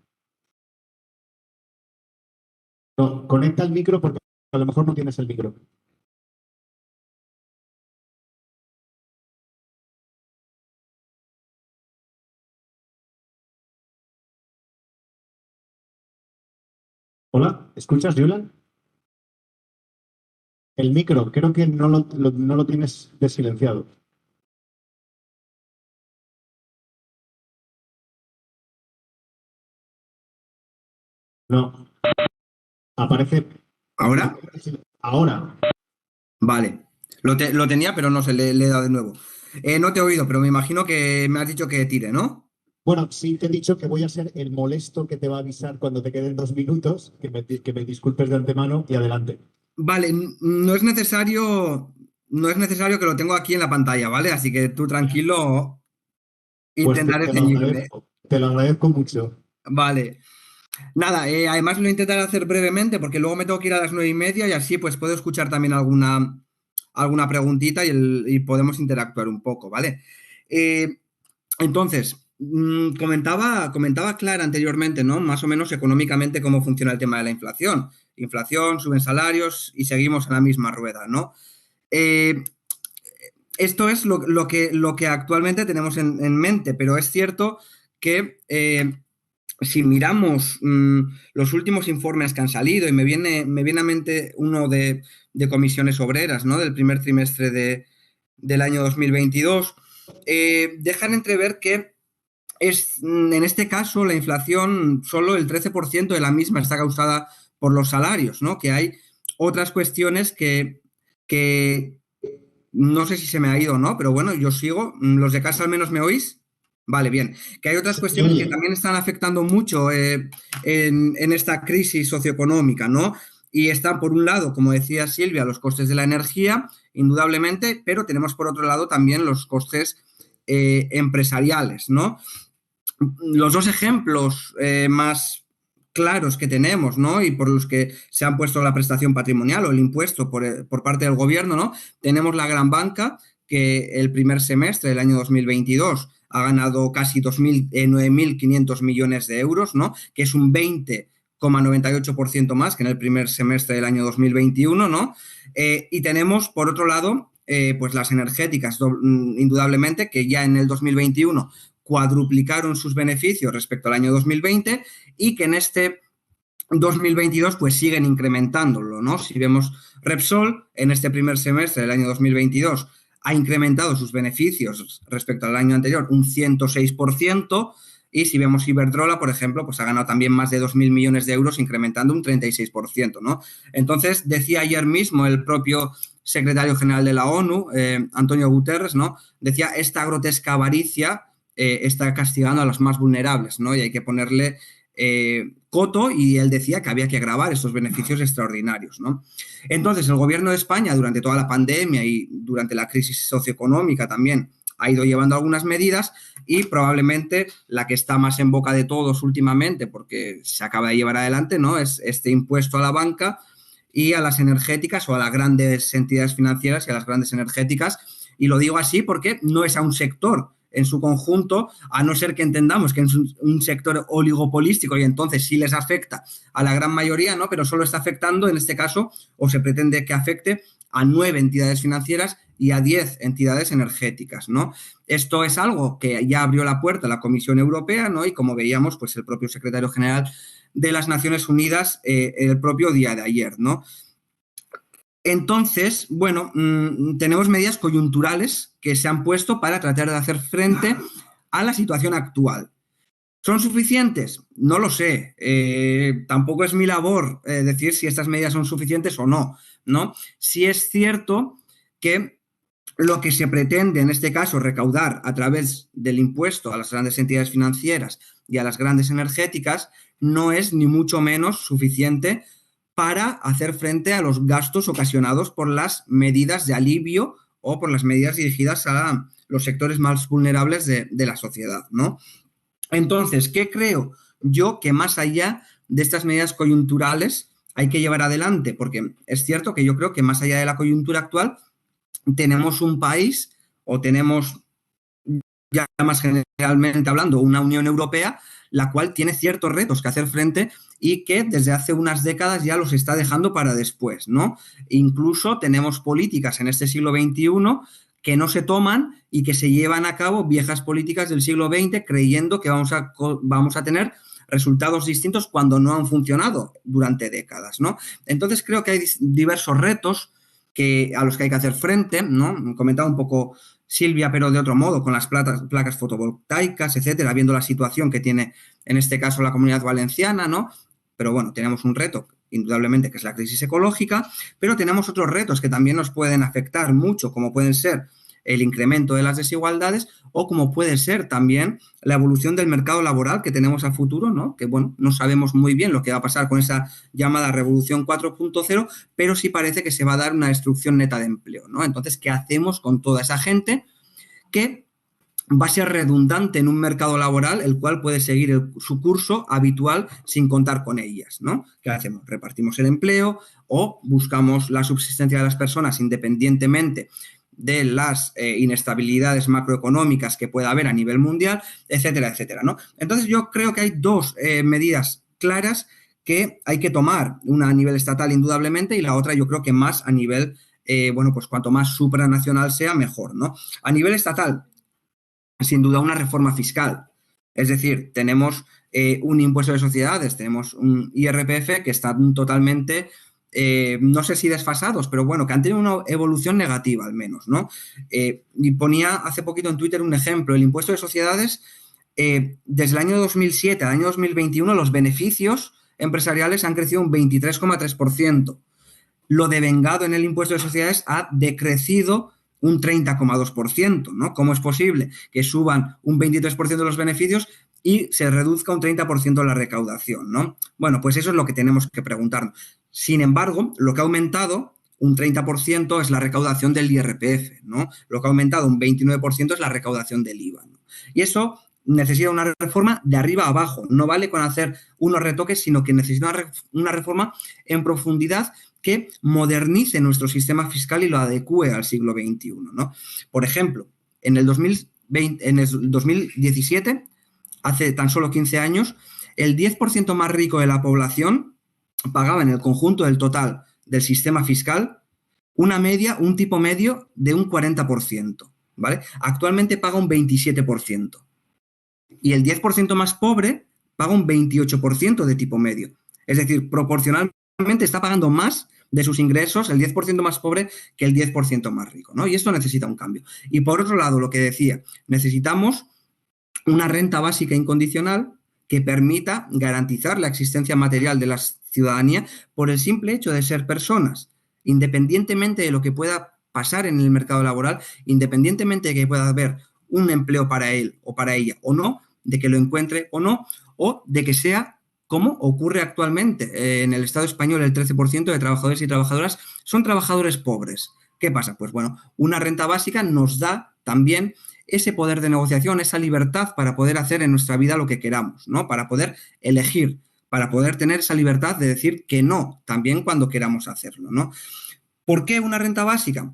No, conecta el micro porque a lo mejor no tienes el micro. Hola, ¿escuchas, Julen? El micro, creo que no lo tienes desilenciado. No. Aparece. ¿Ahora? Ahora. Vale. Lo tenía, pero no sé, le he dado de nuevo. No te he oído, pero me imagino que me has dicho que tire, ¿no? Bueno, sí te he dicho que voy a ser el molesto que te va a avisar cuando te queden 2 minutos, que me disculpes de antemano y adelante. Vale, no es necesario que lo tengo aquí en la pantalla, ¿vale? Así que tú tranquilo, Pues intentaré ceñirme. te lo agradezco mucho. Vale. Nada, además lo intentaré hacer brevemente porque luego me tengo que ir a las 9:30 y así pues puedo escuchar también alguna preguntita y podemos interactuar un poco, ¿vale? Entonces, comentaba Clara anteriormente, ¿no? Más o menos económicamente cómo funciona el tema de la inflación. Inflación, suben salarios y seguimos en la misma rueda, ¿no? Esto es lo que actualmente tenemos en mente, pero es cierto que si miramos los últimos informes que han salido, y me viene a mente uno de comisiones obreras, ¿no? Del primer trimestre del año 2022, dejan entrever que en este caso la inflación, solo el 13% de la misma está causada por los salarios, ¿no? Que hay otras cuestiones que no sé si se me ha ido o no, pero bueno, yo sigo. ¿Los de casa al menos me oís? Vale, bien. Que hay otras cuestiones que también están afectando mucho en esta crisis socioeconómica, ¿no? Y están, por un lado, como decía Silvia, los costes de la energía, indudablemente, pero tenemos, por otro lado, también los costes empresariales, ¿no? Los 2 ejemplos más claros que tenemos, ¿no? Y por los que se han puesto la prestación patrimonial o el impuesto por parte del gobierno, ¿no? Tenemos la gran banca, que el primer semestre del año 2022 ha ganado casi 9.500 millones de euros, ¿no? Que es un 20,98% más que en el primer semestre del año 2021, ¿no? Y tenemos, por otro lado, pues las energéticas, indudablemente, que ya en el 2021 cuadruplicaron sus beneficios respecto al año 2020 y que en este 2022 pues siguen incrementándolo, ¿no? Si vemos Repsol, en este primer semestre del año 2022 ha incrementado sus beneficios respecto al año anterior un 106%, y si vemos Iberdrola, por ejemplo, pues ha ganado también más de 2.000 millones de euros, incrementando un 36%, ¿no? Entonces, decía ayer mismo el propio secretario general de la ONU, Antonio Guterres, ¿no? Decía, esta grotesca avaricia está castigando a los más vulnerables, ¿no? Y hay que ponerle coto, y él decía que había que gravar estos beneficios extraordinarios, ¿no? Entonces, el gobierno de España, durante toda la pandemia y durante la crisis socioeconómica también, ha ido llevando algunas medidas, y probablemente la que está más en boca de todos últimamente, porque se acaba de llevar adelante, ¿no?, es este impuesto a la banca y a las energéticas, o a las grandes entidades financieras y a las grandes energéticas. Y lo digo así porque no es a un sector en su conjunto, a no ser que entendamos que es un sector oligopolístico y entonces sí les afecta a la gran mayoría, ¿no? Pero solo está afectando, en este caso, o se pretende que afecte a 9 entidades financieras y a 10 entidades energéticas, ¿no? Esto es algo que ya abrió la puerta la Comisión Europea, ¿no? Y como veíamos, pues el propio secretario general de las Naciones Unidas el propio día de ayer, ¿no? Entonces, bueno, tenemos medidas coyunturales que se han puesto para tratar de hacer frente a la situación actual. ¿Son suficientes? No lo sé. Tampoco es mi labor decir si estas medidas son suficientes o no, ¿no? Sí es cierto que lo que se pretende, en este caso, recaudar a través del impuesto a las grandes entidades financieras y a las grandes energéticas, no es ni mucho menos suficiente para hacer frente a los gastos ocasionados por las medidas de alivio o por las medidas dirigidas a los sectores más vulnerables de la sociedad, ¿no? Entonces, ¿qué creo yo que más allá de estas medidas coyunturales hay que llevar adelante? Porque es cierto que yo creo que más allá de la coyuntura actual tenemos un país, o tenemos, ya más generalmente hablando, una Unión Europea, la cual tiene ciertos retos que hacer frente y que desde hace unas décadas ya los está dejando para después, ¿no? Incluso tenemos políticas en este siglo XXI que no se toman y que se llevan a cabo viejas políticas del siglo XX, creyendo que vamos a tener resultados distintos cuando no han funcionado durante décadas, ¿no? Entonces creo que hay diversos retos a los que hay que hacer frente, ¿no? Comentaba un poco Silvia, pero de otro modo, con las placas fotovoltaicas, etcétera, viendo la situación que tiene en este caso la Comunidad Valenciana, ¿no? Pero bueno, tenemos un reto, indudablemente, que es la crisis ecológica, pero tenemos otros retos que también nos pueden afectar mucho, como pueden ser el incremento de las desigualdades, o como puede ser también la evolución del mercado laboral que tenemos a futuro, ¿no? Que, bueno, no sabemos muy bien lo que va a pasar con esa llamada revolución 4.0, pero sí parece que se va a dar una destrucción neta de empleo, ¿no? Entonces, ¿qué hacemos con toda esa gente que va a ser redundante en un mercado laboral el cual puede seguir su curso habitual sin contar con ellas, ¿no? ¿Qué hacemos? ¿Repartimos el empleo o buscamos la subsistencia de las personas independientemente de las inestabilidades macroeconómicas que pueda haber a nivel mundial, etcétera, etcétera, ¿no? Entonces, yo creo que hay dos medidas claras que hay que tomar, una a nivel estatal indudablemente y la otra yo creo que más a nivel, bueno, pues cuanto más supranacional sea, mejor, ¿no? A nivel estatal, sin duda una reforma fiscal. Es decir, tenemos un impuesto de sociedades, tenemos un IRPF que están totalmente, no sé si desfasados, pero bueno, que han tenido una evolución negativa al menos, ¿no? Y ponía hace poquito en Twitter un ejemplo, el impuesto de sociedades, desde el año 2007 al año 2021 los beneficios empresariales han crecido un 23,3%. Lo devengado en el impuesto de sociedades ha decrecido un 30,2%, ¿no? ¿Cómo es posible que suban un 23% de los beneficios y se reduzca un 30% la recaudación, ¿no? Bueno, pues eso es lo que tenemos que preguntarnos. Sin embargo, lo que ha aumentado un 30% es la recaudación del IRPF, ¿no? Lo que ha aumentado un 29% es la recaudación del IVA, ¿no? Y eso necesita una reforma de arriba a abajo. No vale con hacer unos retoques, sino que necesita una reforma en profundidad que modernice nuestro sistema fiscal y lo adecue al siglo XXI, ¿no? Por ejemplo, en el 2017, hace tan solo 15 años, el 10% más rico de la población pagaba en el conjunto del total del sistema fiscal un tipo medio de un 40%, ¿vale? Actualmente paga un 27%. Y el 10% más pobre paga un 28% de tipo medio. Es decir, proporcionalmente está pagando más de sus ingresos el 10% más pobre que el 10% más rico, ¿no? Y esto necesita un cambio. Y por otro lado, lo que decía, necesitamos una renta básica incondicional que permita garantizar la existencia material de la ciudadanía por el simple hecho de ser personas, independientemente de lo que pueda pasar en el mercado laboral, independientemente de que pueda haber un empleo para él o para ella o no, de que lo encuentre o no, o de que sea como ocurre actualmente. En el Estado español el 13% de trabajadores y trabajadoras son trabajadores pobres. ¿Qué pasa? Pues bueno, una renta básica nos da también ese poder de negociación, esa libertad para poder hacer en nuestra vida lo que queramos, ¿no? Para poder elegir, para poder tener esa libertad de decir que no, también cuando queramos hacerlo, ¿no? ¿Por qué una renta básica?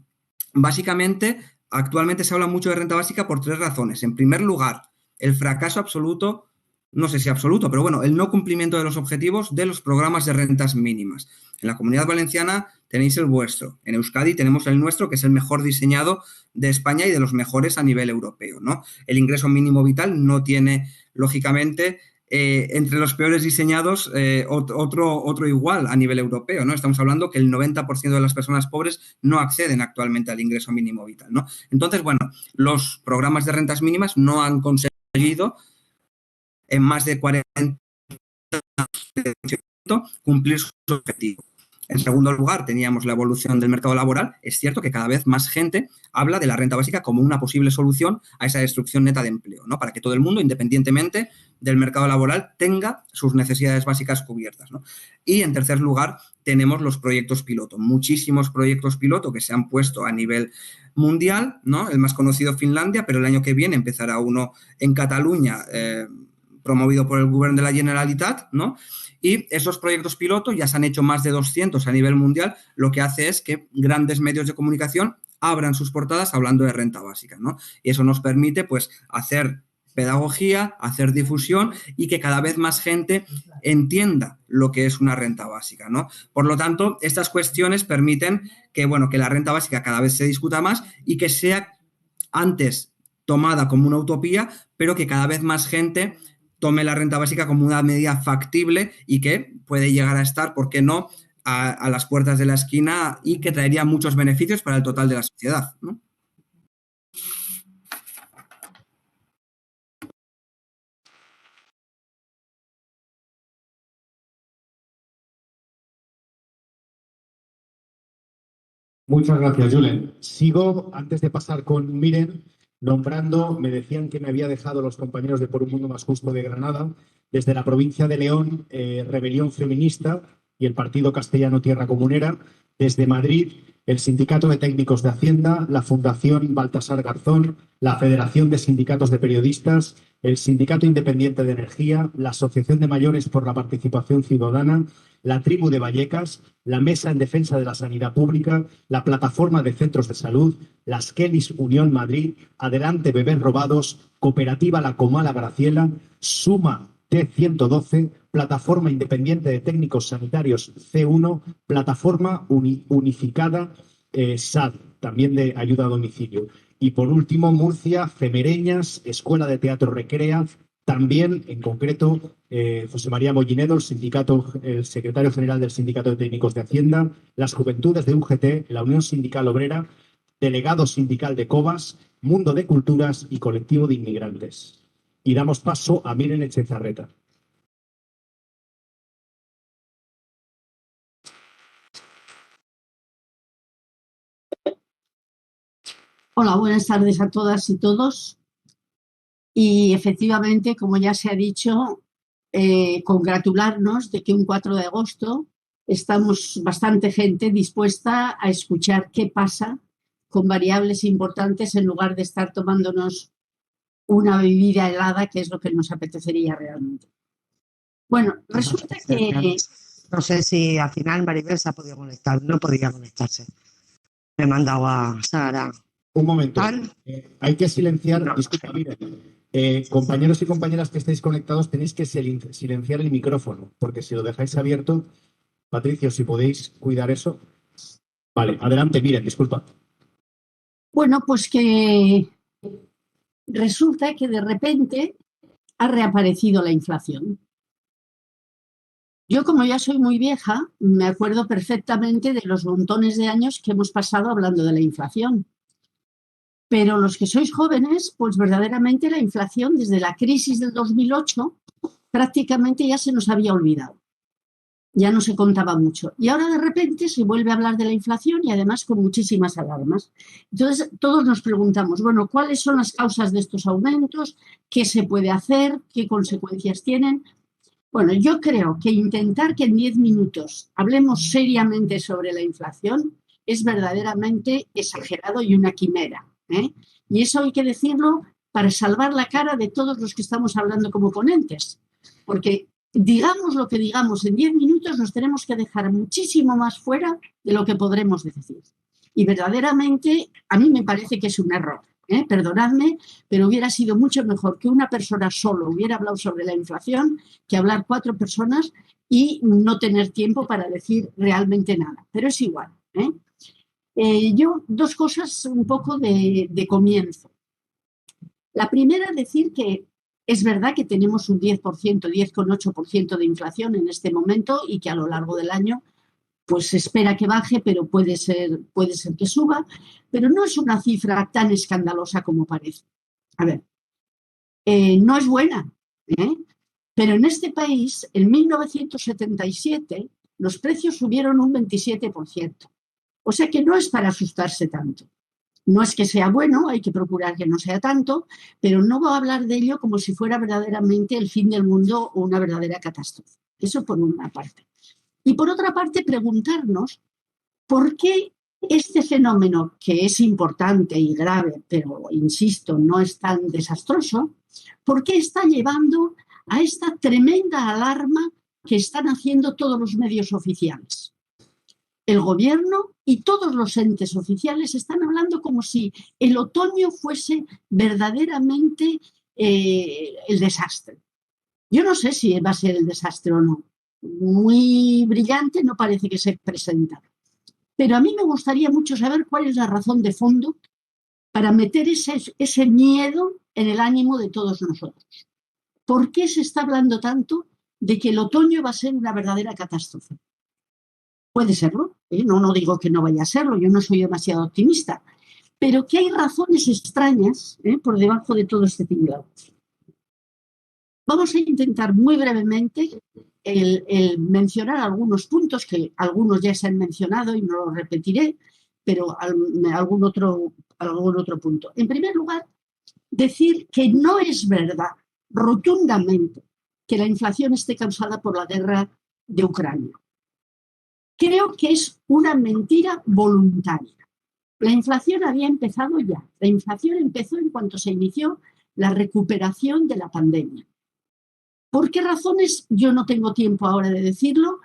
Básicamente, actualmente se habla mucho de renta básica por 3 razones. En primer lugar, el fracaso absoluto, no sé si absoluto, pero bueno, el no cumplimiento de los objetivos de los programas de rentas mínimas. En la Comunidad Valenciana tenéis el vuestro, en Euskadi tenemos el nuestro, que es el mejor diseñado de España y de los mejores a nivel europeo, ¿no? El ingreso mínimo vital no tiene, lógicamente, entre los peores diseñados, otro igual a nivel europeo, ¿no? Estamos hablando que el 90% de las personas pobres no acceden actualmente al ingreso mínimo vital, ¿no? Entonces, bueno, los programas de rentas mínimas no han conseguido en más de 40 cumplir sus objetivos. En segundo lugar, teníamos la evolución del mercado laboral. Es cierto que cada vez más gente habla de la renta básica como una posible solución a esa destrucción neta de empleo, ¿no? Para que todo el mundo, independientemente del mercado laboral, tenga sus necesidades básicas cubiertas, ¿no? Y en tercer lugar, tenemos los proyectos piloto. Muchísimos proyectos piloto que se han puesto a nivel mundial, ¿no? El más conocido, Finlandia, pero el año que viene empezará uno en Cataluña, promovido por el Gobierno de la Generalitat, ¿no? Y esos proyectos piloto ya se han hecho más de 200 a nivel mundial, lo que hace es que grandes medios de comunicación abran sus portadas hablando de renta básica, ¿no? Y eso nos permite, pues, hacer pedagogía, hacer difusión y que cada vez más gente entienda lo que es una renta básica, ¿no? Por lo tanto, estas cuestiones permiten que, bueno, que la renta básica cada vez se discuta más y que sea antes tomada como una utopía, pero que cada vez más gente tome la renta básica como una medida factible y que puede llegar a estar, ¿por qué no?, a las puertas de la esquina y que traería muchos beneficios para el total de la sociedad, ¿no? Muchas gracias, Julen. Sigo, antes de pasar con Miren, nombrando, me decían que me había dejado los compañeros de Por un Mundo Más Justo de Granada, desde la provincia de León, Rebelión Feminista y el Partido Castellano Tierra Comunera, desde Madrid, el Sindicato de Técnicos de Hacienda, la Fundación Baltasar Garzón, la Federación de Sindicatos de Periodistas, el Sindicato Independiente de Energía, la Asociación de Mayores por la Participación Ciudadana, la Tribu de Vallecas, la Mesa en Defensa de la Sanidad Pública, la Plataforma de Centros de Salud, las Kellys Unión Madrid, Adelante Bebés Robados, Cooperativa La Comala Graciela, Suma T112, Plataforma Independiente de Técnicos Sanitarios C1, Plataforma Unificada SAD, también de ayuda a domicilio. Y por último, Murcia, Femereñas, Escuela de Teatro Recrea, también, en concreto, José María Mollinedo, el secretario general del Sindicato de Técnicos de Hacienda, las Juventudes de UGT, la Unión Sindical Obrera, delegado sindical de COBAS, Mundo de Culturas y Colectivo de Inmigrantes. Y damos paso a Miren Echezarreta. Hola, buenas tardes a todas y todos. Y efectivamente, como ya se ha dicho, congratularnos de que un 4 de agosto estamos bastante gente dispuesta a escuchar qué pasa con variables importantes en lugar de estar tomándonos una bebida helada, que es lo que nos apetecería realmente. Bueno, resulta que... No sé si al final Maribel se ha podido conectar, no podía conectarse. Me he mandado a Sara. Un momento, hay que silenciar, No. disculpa, mire, compañeros y compañeras que estéis conectados, tenéis que silenciar el micrófono, porque si lo dejáis abierto, Patricio, si podéis cuidar eso. Vale, adelante, Miren, disculpa. Bueno, pues que resulta que de repente ha reaparecido la inflación. Yo, como ya soy muy vieja, me acuerdo perfectamente de los montones de años que hemos pasado hablando de la inflación. Pero los que sois jóvenes, pues verdaderamente la inflación desde la crisis del 2008 prácticamente ya se nos había olvidado. Ya no se contaba mucho. Y ahora de repente se vuelve a hablar de la inflación y además con muchísimas alarmas. Entonces todos nos preguntamos, bueno, ¿cuáles son las causas de estos aumentos? ¿Qué se puede hacer? ¿Qué consecuencias tienen? Bueno, yo creo que intentar que en 10 minutos hablemos seriamente sobre la inflación es verdaderamente exagerado y una quimera, ¿eh? Y eso hay que decirlo para salvar la cara de todos los que estamos hablando como ponentes, porque digamos lo que digamos en 10 minutos nos tenemos que dejar muchísimo más fuera de lo que podremos decir. Y verdaderamente a mí me parece que es un error. Perdonadme, pero hubiera sido mucho mejor que una persona solo hubiera hablado sobre la inflación que hablar 4 personas y no tener tiempo para decir realmente nada. Pero es igual. Yo, 2 cosas un poco de comienzo. La primera, decir que es verdad que tenemos un 10%, 10,8% de inflación en este momento y que a lo largo del año pues se espera que baje, pero puede ser que suba, pero no es una cifra tan escandalosa como parece. A ver, no es buena, pero en este país, en 1977, los precios subieron un 27%. O sea que no es para asustarse tanto. No es que sea bueno, hay que procurar que no sea tanto, pero no voy a hablar de ello como si fuera verdaderamente el fin del mundo o una verdadera catástrofe. Eso por una parte. Y por otra parte, preguntarnos por qué este fenómeno, que es importante y grave, pero insisto, no es tan desastroso, por qué está llevando a esta tremenda alarma que están haciendo todos los medios oficiales. El gobierno y todos los entes oficiales están hablando como si el otoño fuese verdaderamente el desastre. Yo no sé si va a ser el desastre o no. Muy brillante no parece que se presenta. Pero a mí me gustaría mucho saber cuál es la razón de fondo para meter ese miedo en el ánimo de todos nosotros. ¿Por qué se está hablando tanto de que el otoño va a ser una verdadera catástrofe? Puede serlo, no digo que no vaya a serlo, yo no soy demasiado optimista, pero que hay razones extrañas por debajo de todo este tinglado. Vamos a intentar muy brevemente el mencionar algunos puntos, que algunos ya se han mencionado y no los repetiré, pero algún otro punto. En primer lugar, decir que no es verdad rotundamente que la inflación esté causada por la guerra de Ucrania. Creo que es una mentira voluntaria. La inflación había empezado ya. La inflación empezó en cuanto se inició la recuperación de la pandemia. ¿Por qué razones? Yo no tengo tiempo ahora de decirlo.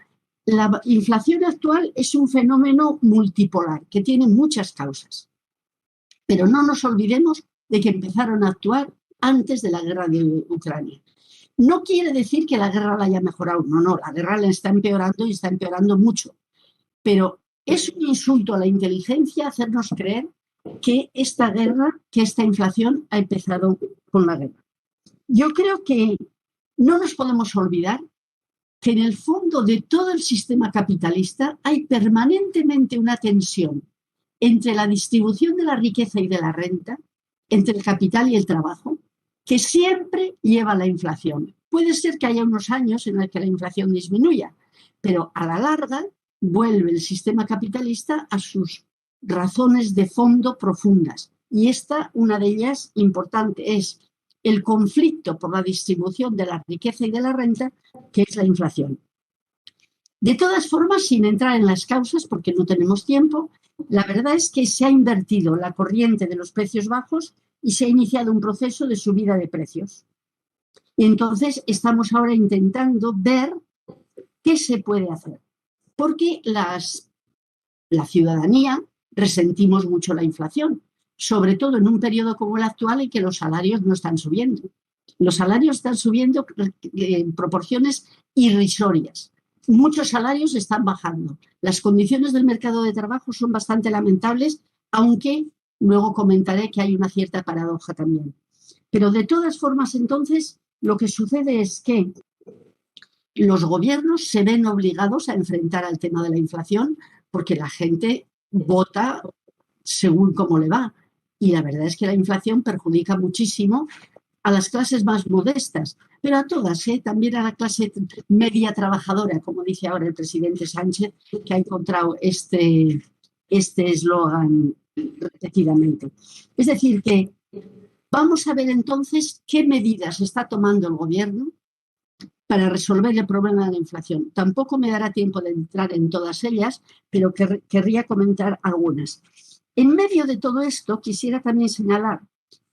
La inflación actual es un fenómeno multipolar que tiene muchas causas. Pero no nos olvidemos de que empezaron a actuar antes de la guerra de Ucrania. No quiere decir que la guerra la haya mejorado. No, la guerra la está empeorando y está empeorando mucho. Pero es un insulto a la inteligencia hacernos creer que esta inflación ha empezado con la guerra. Yo creo que no nos podemos olvidar que en el fondo de todo el sistema capitalista hay permanentemente una tensión entre la distribución de la riqueza y de la renta, entre el capital y el trabajo, que siempre lleva a la inflación. Puede ser que haya unos años en los que la inflación disminuya, pero a la larga vuelve el sistema capitalista a sus razones de fondo profundas. Y una de ellas importante, es el conflicto por la distribución de la riqueza y de la renta, que es la inflación. De todas formas, sin entrar en las causas, porque no tenemos tiempo, la verdad es que se ha invertido la corriente de los precios bajos y se ha iniciado un proceso de subida de precios. Y entonces estamos ahora intentando ver qué se puede hacer. Porque la ciudadanía resentimos mucho la inflación, sobre todo en un periodo como el actual en que los salarios no están subiendo. Los salarios están subiendo en proporciones irrisorias. Muchos salarios están bajando. Las condiciones del mercado de trabajo son bastante lamentables, aunque luego comentaré que hay una cierta paradoja también. Pero de todas formas, entonces, lo que sucede es que los gobiernos se ven obligados a enfrentar al tema de la inflación porque la gente vota según cómo le va. Y la verdad es que la inflación perjudica muchísimo a las clases más modestas, pero a todas, también a la clase media trabajadora, como dice ahora el presidente Sánchez, que ha encontrado este eslogan repetidamente. Es decir, que vamos a ver entonces qué medidas está tomando el gobierno para resolver el problema de la inflación. Tampoco me dará tiempo de entrar en todas ellas, pero querría comentar algunas. En medio de todo esto, quisiera también señalar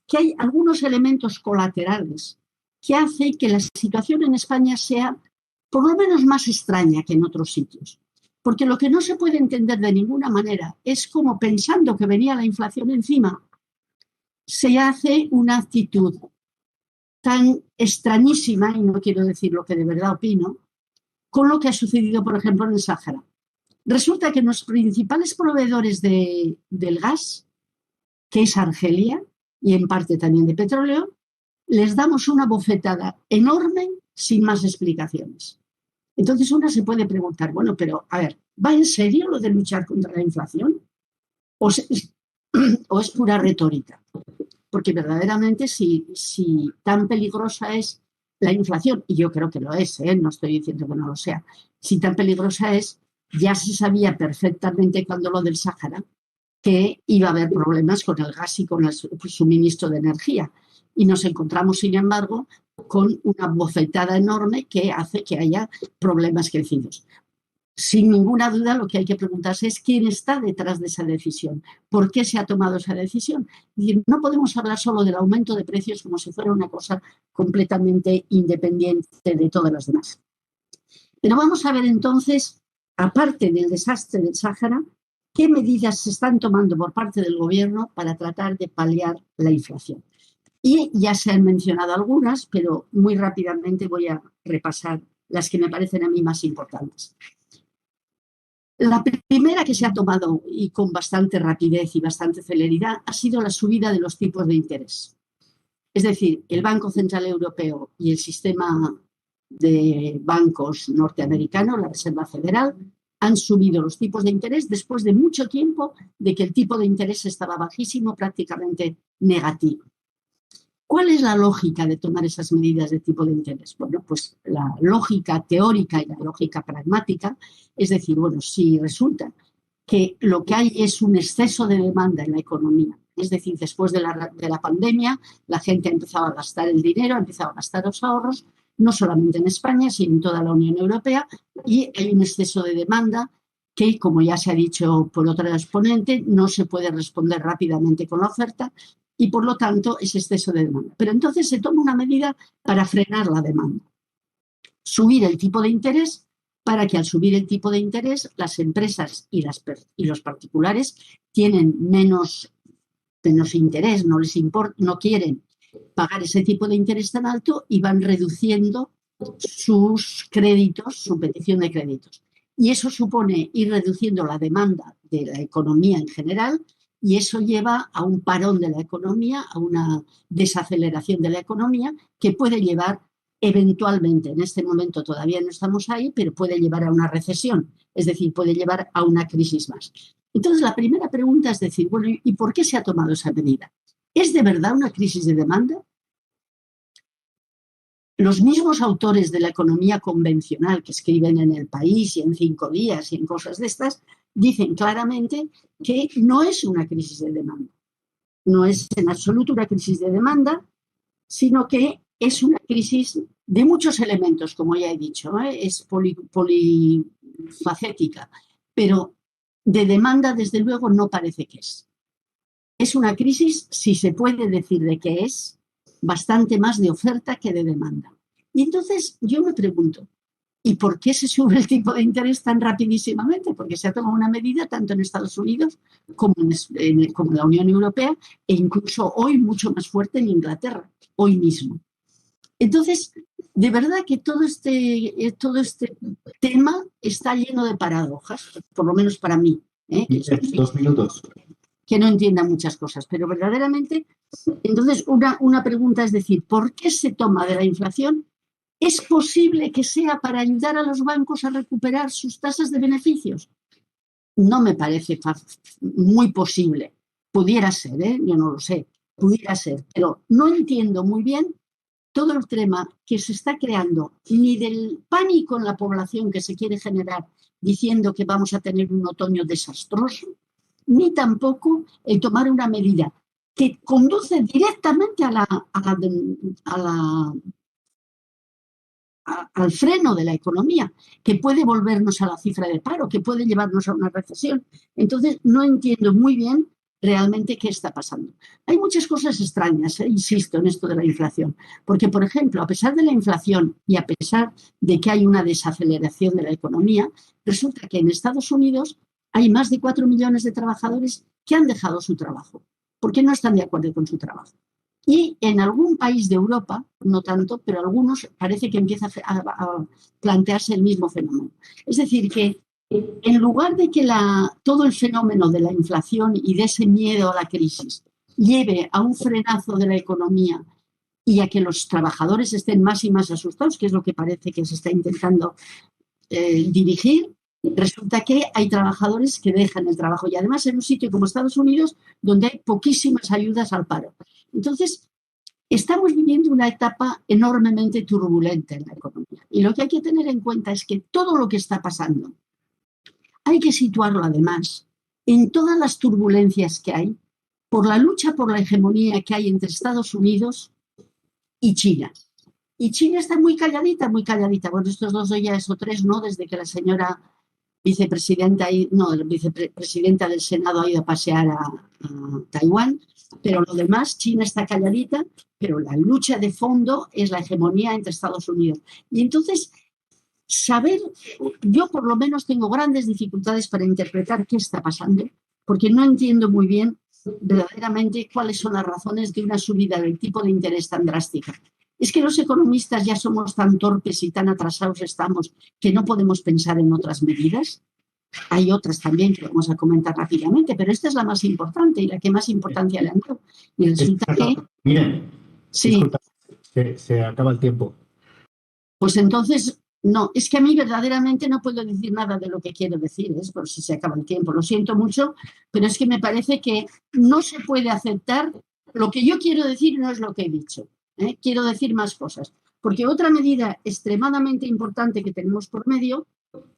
que hay algunos elementos colaterales que hacen que la situación en España sea por lo menos más extraña que en otros sitios. Porque lo que no se puede entender de ninguna manera es cómo, pensando que venía la inflación encima, se hace una actitud tan extrañísima, y no quiero decir lo que de verdad opino, con lo que ha sucedido, por ejemplo, en el Sáhara. Resulta que los principales proveedores del gas, que es Argelia, y en parte también de petróleo, les damos una bofetada enorme sin más explicaciones. Entonces uno se puede preguntar, bueno, pero a ver, ¿va en serio lo de luchar contra la inflación? ¿O es pura retórica? Porque verdaderamente si tan peligrosa es la inflación, y yo creo que lo es, no estoy diciendo que no lo sea, si tan peligrosa es, ya se sabía perfectamente cuando lo del Sáhara que iba a haber problemas con el gas y con el suministro de energía. Y nos encontramos, sin embargo, con una bofetada enorme que hace que haya problemas crecidos. Sin ninguna duda, lo que hay que preguntarse es quién está detrás de esa decisión, por qué se ha tomado esa decisión. Es decir, no podemos hablar solo del aumento de precios como si fuera una cosa completamente independiente de todas las demás. Pero vamos a ver entonces, aparte del desastre del Sáhara, qué medidas se están tomando por parte del gobierno para tratar de paliar la inflación. Y ya se han mencionado algunas, pero muy rápidamente voy a repasar las que me parecen a mí más importantes. La primera que se ha tomado, y con bastante rapidez y bastante celeridad, ha sido la subida de los tipos de interés. Es decir, el Banco Central Europeo y el sistema de bancos norteamericano, la Reserva Federal, han subido los tipos de interés después de mucho tiempo de que el tipo de interés estaba bajísimo, prácticamente negativo. ¿Cuál es la lógica de tomar esas medidas de tipo de interés? Bueno, pues la lógica teórica y la lógica pragmática, es decir, bueno, si resulta que lo que hay es un exceso de demanda en la economía, es decir, después de la pandemia, la gente ha empezado a gastar el dinero, ha empezado a gastar los ahorros, no solamente en España, sino en toda la Unión Europea, y hay un exceso de demanda que, como ya se ha dicho por otra exponente, no se puede responder rápidamente con la oferta y, por lo tanto, es exceso de demanda. Pero entonces se toma una medida para frenar la demanda. Subir el tipo de interés para que, al subir el tipo de interés, las empresas y los particulares tienen menos interés, no les importa, no quieren pagar ese tipo de interés tan alto y van reduciendo sus créditos, su petición de créditos. Y eso supone ir reduciendo la demanda de la economía en general y eso lleva a un parón de la economía, a una desaceleración de la economía que puede llevar eventualmente, en este momento todavía no estamos ahí, pero puede llevar a una recesión, es decir, puede llevar a una crisis más. Entonces, la primera pregunta es decir, bueno, ¿y por qué se ha tomado esa medida? ¿Es de verdad una crisis de demanda? Los mismos autores de la economía convencional que escriben en El País y en 5 días y en cosas de estas, dicen claramente que no es una crisis de demanda. No es en absoluto una crisis de demanda, sino que es una crisis de muchos elementos, como ya he dicho, es polifacética, pero de demanda, desde luego, no parece que es. Es una crisis, si se puede decir de qué es, bastante más de oferta que de demanda. Y entonces yo me pregunto, ¿y por qué se sube el tipo de interés tan rapidísimamente? Porque se ha tomado una medida tanto en Estados Unidos como en la Unión Europea e incluso hoy mucho más fuerte en Inglaterra, hoy mismo. Entonces, de verdad que todo este tema está lleno de paradojas, por lo menos para mí. 2 minutos. Que no entienda muchas cosas, pero verdaderamente, entonces una pregunta es decir, ¿por qué se toma de la inflación ¿Es posible que sea para ayudar a los bancos a recuperar sus tasas de beneficios? No me parece muy posible. Pudiera ser, ¿eh? Yo no lo sé, pudiera ser, pero no entiendo muy bien todo el tema que se está creando, ni del pánico en la población que se quiere generar diciendo que vamos a tener un otoño desastroso, ni tampoco el tomar una medida que conduce directamente al freno de la economía, que puede volvernos a la cifra de paro, que puede llevarnos a una recesión. Entonces, no entiendo muy bien realmente qué está pasando. Hay muchas cosas extrañas, insisto, en esto de la inflación, porque, por ejemplo, a pesar de la inflación y a pesar de que hay una desaceleración de la economía, resulta que en Estados Unidos hay más de 4 millones de trabajadores que han dejado su trabajo, porque no están de acuerdo con su trabajo. Y en algún país de Europa, no tanto, pero algunos parece que empieza a plantearse el mismo fenómeno. Es decir, que en lugar de que todo el fenómeno de la inflación y de ese miedo a la crisis lleve a un frenazo de la economía y a que los trabajadores estén más y más asustados, que es lo que parece que se está intentando dirigir, resulta que hay trabajadores que dejan el trabajo y además en un sitio como Estados Unidos donde hay poquísimas ayudas al paro. Entonces, estamos viviendo una etapa enormemente turbulenta en la economía y lo que hay que tener en cuenta es que todo lo que está pasando hay que situarlo además en todas las turbulencias que hay por la lucha por la hegemonía que hay entre Estados Unidos y China. Y China está muy calladita, muy calladita. Bueno, estos 2 días o 3 no, desde que la señora vicepresidenta del Senado ha ido a pasear a Taiwán, pero lo demás, China está calladita, pero la lucha de fondo es la hegemonía entre Estados Unidos. Y entonces, yo por lo menos tengo grandes dificultades para interpretar qué está pasando, porque no entiendo muy bien verdaderamente cuáles son las razones de una subida del tipo de interés tan drástica. Es que los economistas ya somos tan torpes y tan atrasados estamos que no podemos pensar en otras medidas. Hay otras también que vamos a comentar rápidamente, pero esta es la más importante y la que más importancia le han dado. Y resulta que... Miren, sí, disculpa, se acaba el tiempo. Pues entonces, no, es que a mí verdaderamente no puedo decir nada de lo que quiero decir, es por si se acaba el tiempo, lo siento mucho, pero es que me parece que no se puede aceptar lo que yo quiero decir, no es lo que he dicho. Quiero decir más cosas, porque otra medida extremadamente importante que tenemos por medio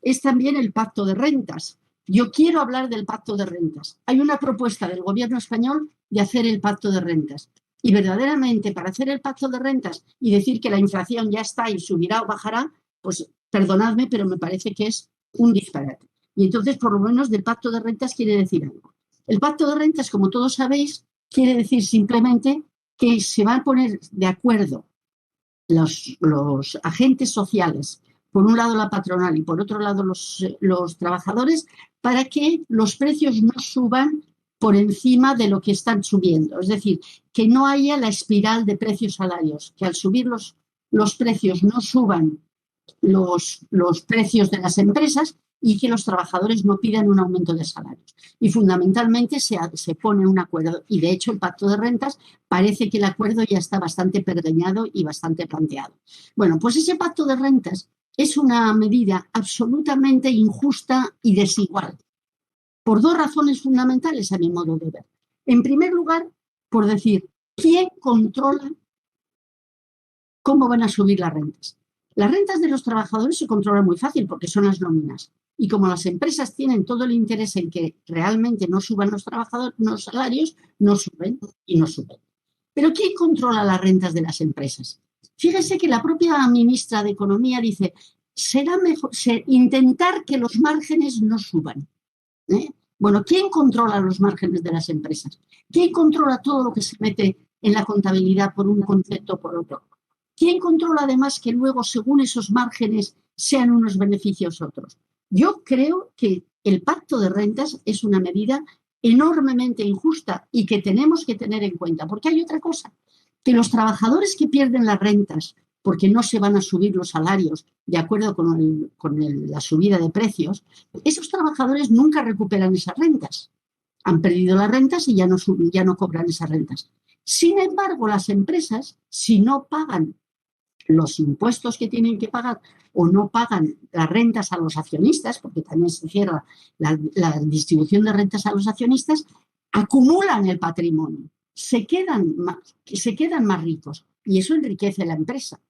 es también el pacto de rentas. Yo quiero hablar del pacto de rentas. Hay una propuesta del gobierno español de hacer el pacto de rentas. Y verdaderamente para hacer el pacto de rentas y decir que la inflación ya está y subirá o bajará, pues perdonadme, pero me parece que es un disparate. Y entonces, por lo menos, del pacto de rentas quiere decir algo. El pacto de rentas, como todos sabéis, quiere decir simplemente que se van a poner de acuerdo los agentes sociales, por un lado la patronal y por otro lado los trabajadores, para que los precios no suban por encima de lo que están subiendo. Es decir, que no haya la espiral de precios-salarios, que al subir los precios no suban los precios de las empresas y que los trabajadores no pidan un aumento de salarios. Y fundamentalmente se pone un acuerdo. Y de hecho el pacto de rentas parece que el acuerdo ya está bastante pergeñado y bastante planteado. Bueno, pues ese pacto de rentas es una medida absolutamente injusta y desigual, por 2 razones fundamentales a mi modo de ver. En primer lugar, por decir, ¿quién controla cómo van a subir las rentas? Las rentas de los trabajadores se controlan muy fácil porque son las nóminas. Y como las empresas tienen todo el interés en que realmente no suban los trabajadores, los salarios, no suben y no suben. Pero ¿quién controla las rentas de las empresas? Fíjese que la propia ministra de Economía dice, será mejor intentar que los márgenes no suban. Bueno, ¿quién controla los márgenes de las empresas? ¿Quién controla todo lo que se mete en la contabilidad por un concepto o por otro? ¿Quién controla además que luego, según esos márgenes, sean unos beneficios otros? Yo creo que el pacto de rentas es una medida enormemente injusta y que tenemos que tener en cuenta, porque hay otra cosa, que los trabajadores que pierden las rentas porque no se van a subir los salarios de acuerdo con la subida de precios, esos trabajadores nunca recuperan esas rentas. Han perdido las rentas y ya no cobran esas rentas. Sin embargo, las empresas, si no pagan los impuestos que tienen que pagar o no pagan las rentas a los accionistas, porque también se cierra la distribución de rentas a los accionistas, acumulan el patrimonio, se quedan más ricos y eso enriquece la empresa.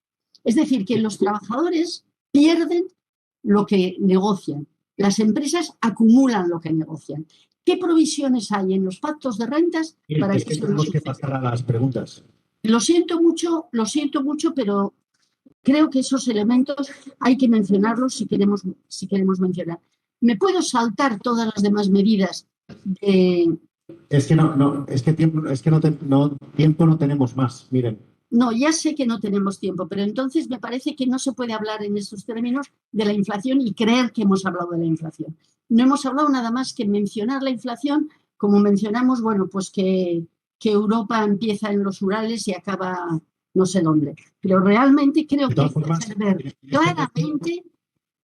Es decir, que los trabajadores pierden lo que negocian, las empresas acumulan lo que negocian. ¿Qué provisiones hay en los pactos de rentas para Es que que eso no tenemos que suceda? pasar a las preguntas. Lo siento mucho, pero creo que esos elementos hay que mencionarlos si queremos mencionar. ¿Me puedo saltar todas las demás medidas de... Es que tiempo no tenemos más. Miren, No, ya sé que no tenemos tiempo, pero entonces me parece que no se puede hablar en estos términos de la inflación y creer que hemos hablado de la inflación. No hemos hablado nada más que mencionar la inflación, como mencionamos, bueno, pues que Europa empieza en los Urales y acaba no sé dónde. Pero realmente creo de que hay todas que formas, hacer ver en este claramente,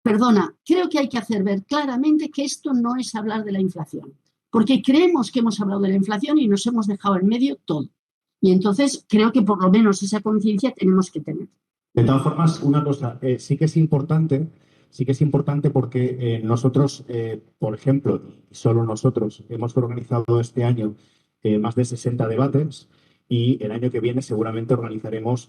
perdona, creo que hay que hacer ver claramente que esto no es hablar de la inflación, porque creemos que hemos hablado de la inflación y nos hemos dejado en medio todo. Y entonces creo que por lo menos esa conciencia tenemos que tener. De todas formas, una cosa, sí que es importante porque nosotros, por ejemplo, y solo nosotros, hemos organizado este año más de 60 debates y el año que viene seguramente organizaremos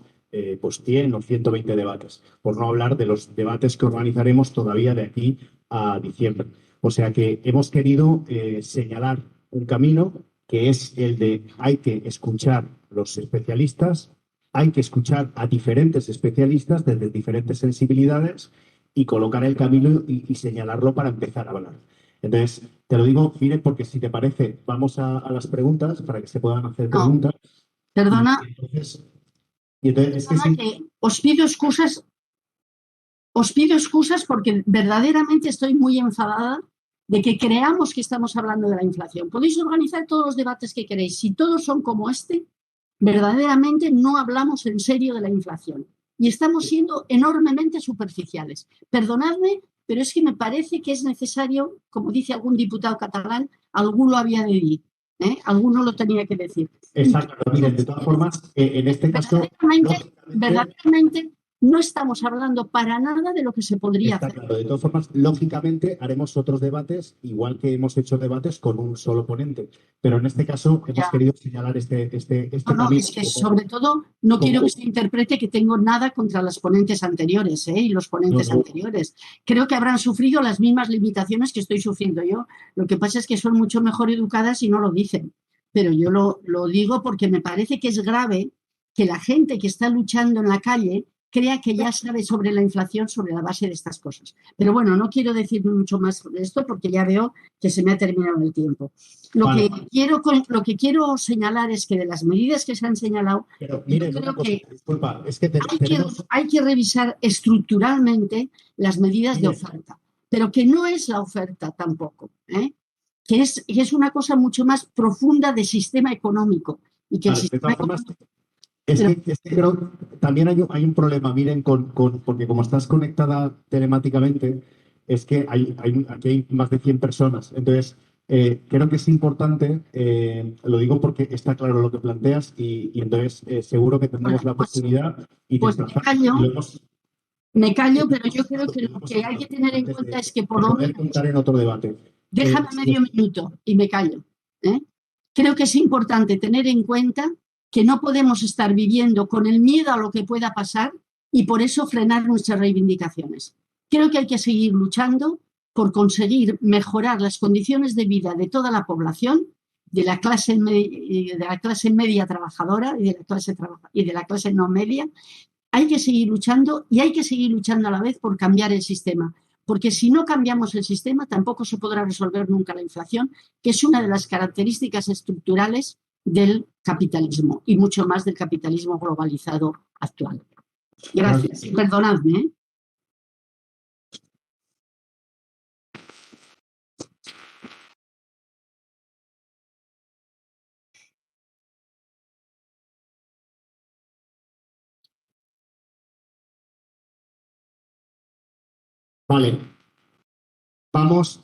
pues 100 o 120 debates, por no hablar de los debates que organizaremos todavía de aquí a diciembre. O sea que hemos querido señalar un camino que es el de hay que escuchar los especialistas, hay que escuchar a diferentes especialistas desde diferentes sensibilidades y colocar el camino y señalarlo para empezar a hablar. Entonces, te lo digo, Mire, porque si te parece, vamos a las preguntas para que se puedan hacer No, preguntas. Y perdona, entonces, y entonces es que perdona sí, que os pido excusas porque verdaderamente estoy muy enfadada de que creamos que estamos hablando de la inflación. Podéis organizar todos los debates que queréis. Si todos son como este, verdaderamente no hablamos en serio de la inflación y estamos siendo enormemente superficiales. Perdonadme, pero es que me parece que es necesario, como dice algún diputado catalán, alguno había de decir, ¿eh? Alguno lo tenía que decir. Y exacto, miren, de todas formas, en este caso, lógicamente, verdaderamente no estamos hablando para nada de lo que se podría está hacer. claro. De todas formas, lógicamente haremos otros debates, igual que hemos hecho debates con un solo ponente. Pero en este caso hemos Ya. querido señalar este No, camino es que sobre todo no quiero que se interprete que tengo nada contra las ponentes anteriores, y los ponentes no, anteriores. Creo que habrán sufrido las mismas limitaciones que estoy sufriendo yo. Lo que pasa es que son mucho mejor educadas y no lo dicen. Pero yo lo digo porque me parece que es grave que la gente que está luchando en la calle crea que ya sabe sobre la inflación sobre la base de estas cosas. Pero bueno, no quiero decir mucho más de esto porque ya veo que se me ha terminado el tiempo. Vale. Lo que quiero señalar es que de las medidas que se han señalado, Pero yo miren, una creo cosa, que disculpa, es que tenemos. hay que revisar estructuralmente las medidas de Miren, oferta, pero que no es la oferta tampoco, ¿eh? Que es una cosa mucho más profunda de sistema económico y que el vale, de sistema todas formas, económico... es que creo que también hay un problema, miren, porque como estás conectada telemáticamente, es que aquí hay más de 100 personas. Entonces, creo que es importante, lo digo porque está claro lo que planteas y entonces seguro que tendremos Bueno, la oportunidad y pues me callo, pero yo creo que lo que hay que tener en antes cuenta es que de por lo poder menos contar en otro debate. déjame medio minuto y me callo, ¿eh? Creo que es importante tener en cuenta que no podemos estar viviendo con el miedo a lo que pueda pasar y por eso frenar nuestras reivindicaciones. Creo que hay que seguir luchando por conseguir mejorar las condiciones de vida de toda la población, de la clase media trabajadora y de la clase no media. Hay que seguir luchando y hay que seguir luchando a la vez por cambiar el sistema, porque si no cambiamos el sistema tampoco se podrá resolver nunca la inflación, que es una de las características estructurales del capitalismo y mucho más del capitalismo globalizado actual. Gracias. Perdonadme, ¿eh? Vale, vamos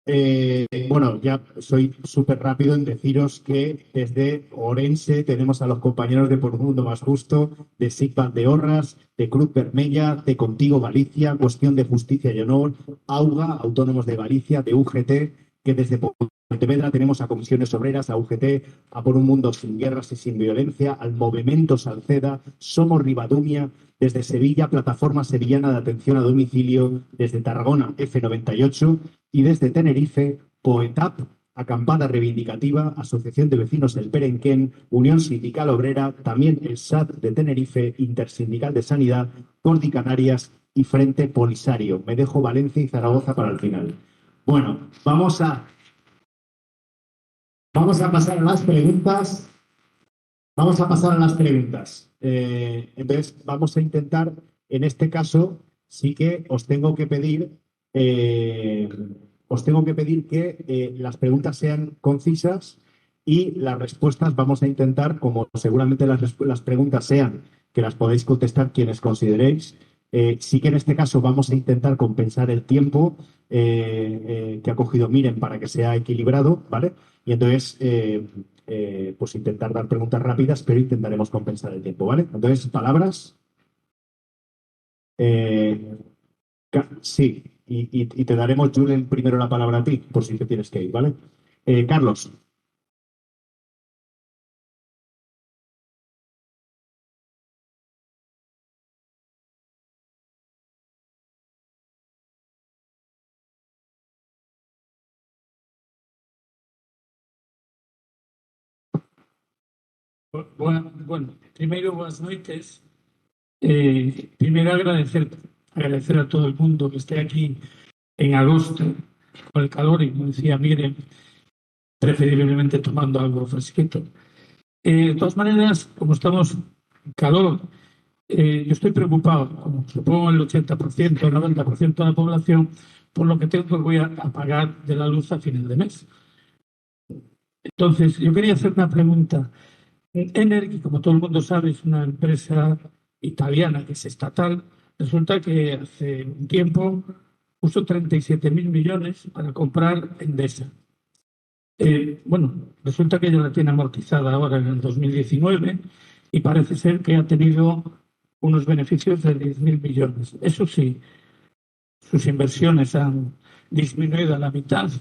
Bueno, ya soy súper rápido en deciros que desde Orense tenemos a los compañeros de Por un Mundo Más Justo, de SICPAC de Orras, de Cruz Vermella, de Contigo Galicia, Cuestión de Justicia y Honor, AUGA, Autónomos de Galicia, de UGT, que desde Pontevedra tenemos a Comisiones Obreras, a UGT, a Por un Mundo Sin Guerras y Sin Violencia, al Movimiento Salceda, Somos Ribadumia, desde Sevilla, Plataforma Sevillana de Atención a Domicilio, desde Tarragona, F98, y desde Tenerife, POETAP, Acampada Reivindicativa, Asociación de Vecinos del Perenquén, Unión Sindical Obrera, también el SAT de Tenerife, Intersindical de Sanidad, Cordi Canarias y Frente Polisario. Me dejo Valencia y Zaragoza para el final. Bueno, vamos a pasar a las preguntas. Vamos a pasar a las preguntas. Entonces, vamos a intentar, en este caso, sí que os tengo que pedir que las preguntas sean concisas y las respuestas vamos a intentar, como seguramente las preguntas sean que las podéis contestar quienes consideréis, sí que en este caso vamos a intentar compensar el tiempo que ha cogido Miren para que sea equilibrado, ¿vale? Y entonces, pues intentar dar preguntas rápidas, pero intentaremos compensar el tiempo, ¿vale? Entonces, palabras. Eh, sí, y te daremos, Julen, primero la palabra a ti, por si te tienes que ir, ¿vale? Carlos. Bueno, primero buenas noches. Primero agradecer a todo el mundo que esté aquí en agosto con el calor y como decía Miren, preferiblemente tomando algo fresquito. De todas maneras, como estamos en calor, yo estoy preocupado, como supongo el 80%, el 90% de la población, por lo que voy a pagar de la luz a final de mes. Entonces, yo quería hacer una pregunta. Energy, como todo el mundo sabe, es una empresa italiana que es estatal. Resulta que hace un tiempo puso 37.000 millones para comprar Endesa. Bueno, resulta que ella la tiene amortizada ahora en el 2019 y parece ser que ha tenido unos beneficios de 10.000 millones. Eso sí, sus inversiones han disminuido a la mitad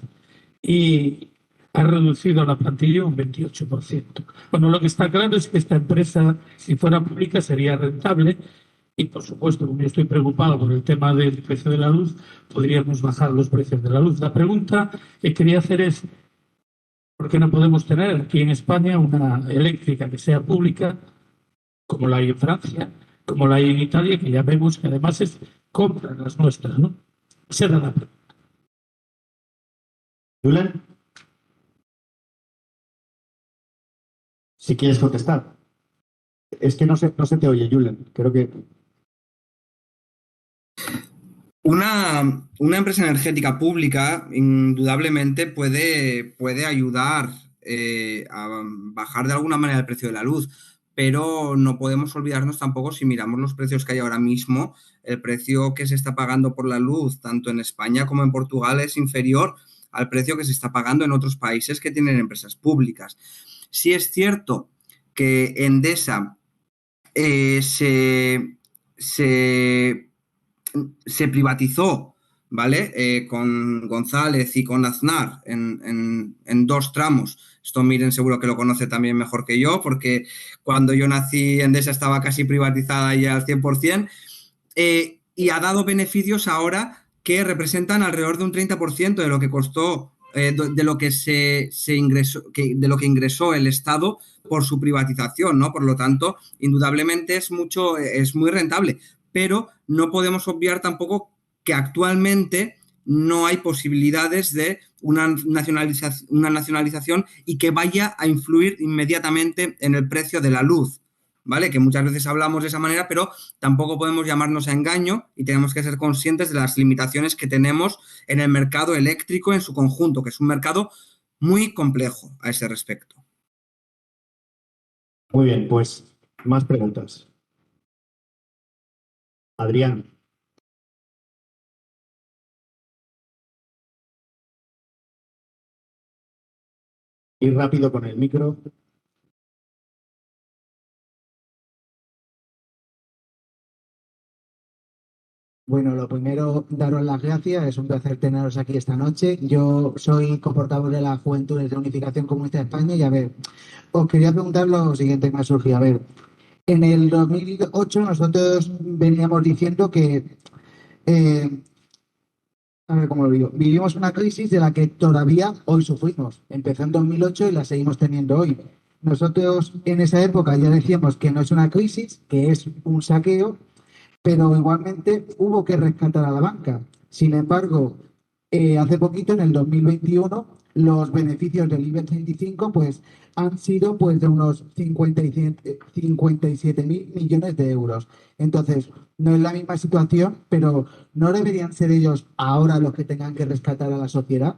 y ha reducido la plantilla un 28%. Bueno, lo que está claro es que esta empresa, si fuera pública, sería rentable y, por supuesto, como yo estoy preocupado por el tema del precio de la luz, podríamos bajar los precios de la luz. La pregunta que quería hacer es, ¿por qué no podemos tener aquí en España una eléctrica que sea pública, como la hay en Francia, como la hay en Italia, que ya vemos que además compran las nuestras, ¿no? Esa era la pregunta. Julen, si quieres contestar. Es que no se te oye, Julen. Creo que... Una empresa energética pública indudablemente puede ayudar a bajar de alguna manera el precio de la luz, pero no podemos olvidarnos tampoco, si miramos los precios que hay ahora mismo, el precio que se está pagando por la luz, tanto en España como en Portugal, es inferior al precio que se está pagando en otros países que tienen empresas públicas. Sí es cierto que Endesa se privatizó, ¿vale? Con González y con Aznar en dos tramos. Esto Miren seguro que lo conoce también mejor que yo, porque cuando yo nací Endesa estaba casi privatizada ya al 100%, y ha dado beneficios ahora que representan alrededor de un 30% de lo que costó, de lo que se ingresó, de lo que ingresó el Estado por su privatización, ¿no? Por lo tanto, indudablemente es muy rentable, pero no podemos obviar tampoco que actualmente no hay posibilidades de una nacionalización y que vaya a influir inmediatamente en el precio de la luz, ¿vale? Que muchas veces hablamos de esa manera, pero tampoco podemos llamarnos a engaño y tenemos que ser conscientes de las limitaciones que tenemos en el mercado eléctrico en su conjunto, que es un mercado muy complejo a ese respecto. Muy bien, pues más preguntas. Adrián. Ir rápido con el micro. Bueno, lo primero, daros las gracias. Es un placer teneros aquí esta noche. Yo soy coportavoz de las Juventudes de Unificación Comunista de España y a ver, os quería preguntar lo siguiente que me ha surgido. A ver, en el 2008 nosotros veníamos diciendo que, eh, a ver cómo lo digo, vivimos una crisis de la que todavía hoy sufrimos. Empezó en 2008 y la seguimos teniendo hoy. Nosotros en esa época ya decíamos que no es una crisis, que es un saqueo, pero igualmente hubo que rescatar a la banca. Sin embargo, hace poquito, en el 2021, los beneficios del IBEX 35 pues, han sido pues, de unos 57.000 millones de euros. Entonces, no es la misma situación, pero ¿no deberían ser ellos ahora los que tengan que rescatar a la sociedad?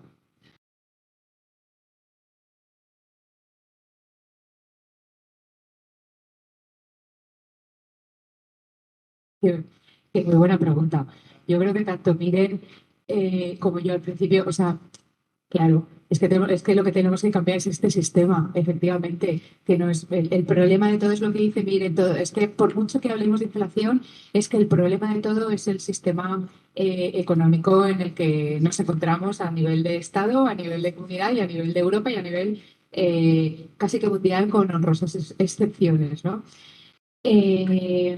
Qué muy buena pregunta. Yo creo que tanto Miren como yo al principio, o sea, claro, es que lo que tenemos que cambiar es este sistema, efectivamente, que no es el problema de todo es lo que dice Miren, todo, es que por mucho que hablemos de inflación, es que el problema de todo es el sistema económico en el que nos encontramos a nivel de Estado, a nivel de comunidad y a nivel de Europa y a nivel casi que mundial con honrosas excepciones, ¿no? Eh,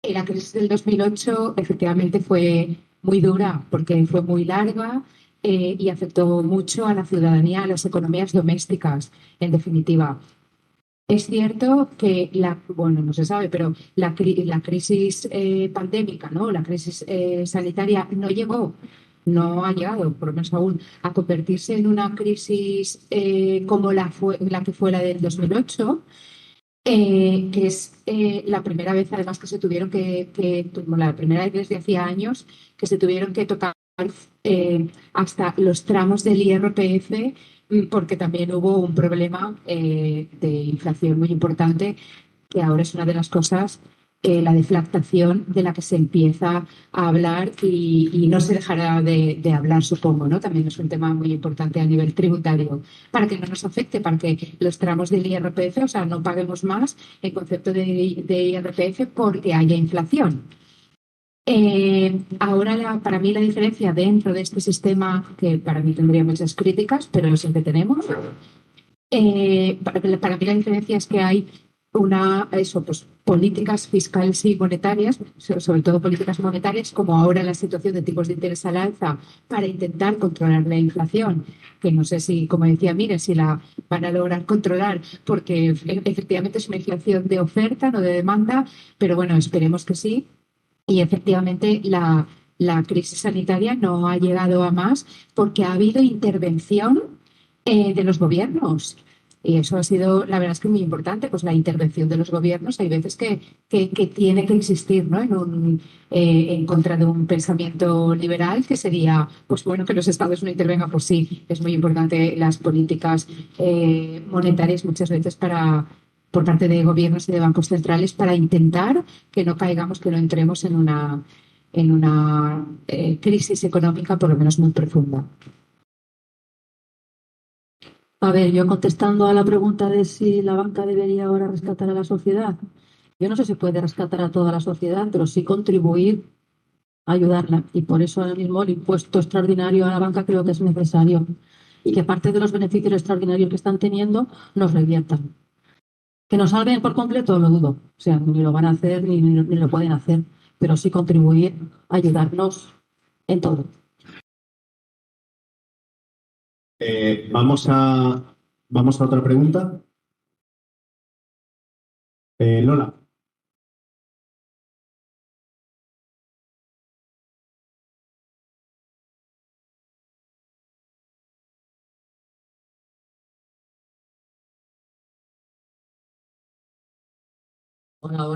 la crisis del 2008 efectivamente fue muy dura porque fue muy larga y afectó mucho a la ciudadanía, a las economías domésticas, en definitiva. Es cierto que bueno, no se sabe, pero la crisis pandémica, ¿no? La crisis sanitaria no ha llegado, por lo menos aún, a convertirse en una crisis como la que fue la del 2008, que es la primera vez además que se tuvieron bueno, la primera vez desde hacía años que se tuvieron que tocar hasta los tramos del IRPF porque también hubo un problema de inflación muy importante que ahora es una de las cosas, la deflactación de la que se empieza a hablar y no se dejará de hablar, supongo, ¿no? También es un tema muy importante a nivel tributario, para que no nos afecte, para que los tramos del IRPF, o sea, no paguemos más en concepto de IRPF porque haya inflación. Ahora, para mí, la diferencia dentro de este sistema, que para mí tendría muchas críticas, pero siempre tenemos, para mí la diferencia es que hay pues, políticas fiscales y monetarias, sobre todo políticas monetarias, como ahora la situación de tipos de interés al alza para intentar controlar la inflación, que no sé si, como decía, miren, si la van a lograr controlar, porque efectivamente es una inflación de oferta, no de demanda, pero bueno, esperemos que sí. Y efectivamente la crisis sanitaria no ha llegado a más porque ha habido intervención de los gobiernos. Y eso ha sido, la verdad es que muy importante, pues la intervención de los gobiernos. Hay veces que tiene que existir, ¿no? En contra de un pensamiento liberal, que sería, pues bueno, que los estados no intervengan. Pues sí, es muy importante las políticas monetarias muchas veces por parte de gobiernos y de bancos centrales para intentar que no caigamos, que no entremos en una crisis económica por lo menos muy profunda. A ver, yo contestando a la pregunta de si la banca debería ahora rescatar a la sociedad, yo no sé si puede rescatar a toda la sociedad, pero sí contribuir a ayudarla. Y por eso ahora mismo el impuesto extraordinario a la banca creo que es necesario y que parte de los beneficios extraordinarios que están teniendo nos reviertan. Que nos salven por completo, lo dudo. O sea, ni lo van a hacer ni lo pueden hacer, pero sí contribuir a ayudarnos en todo. Vamos a otra pregunta. Lola. Hola,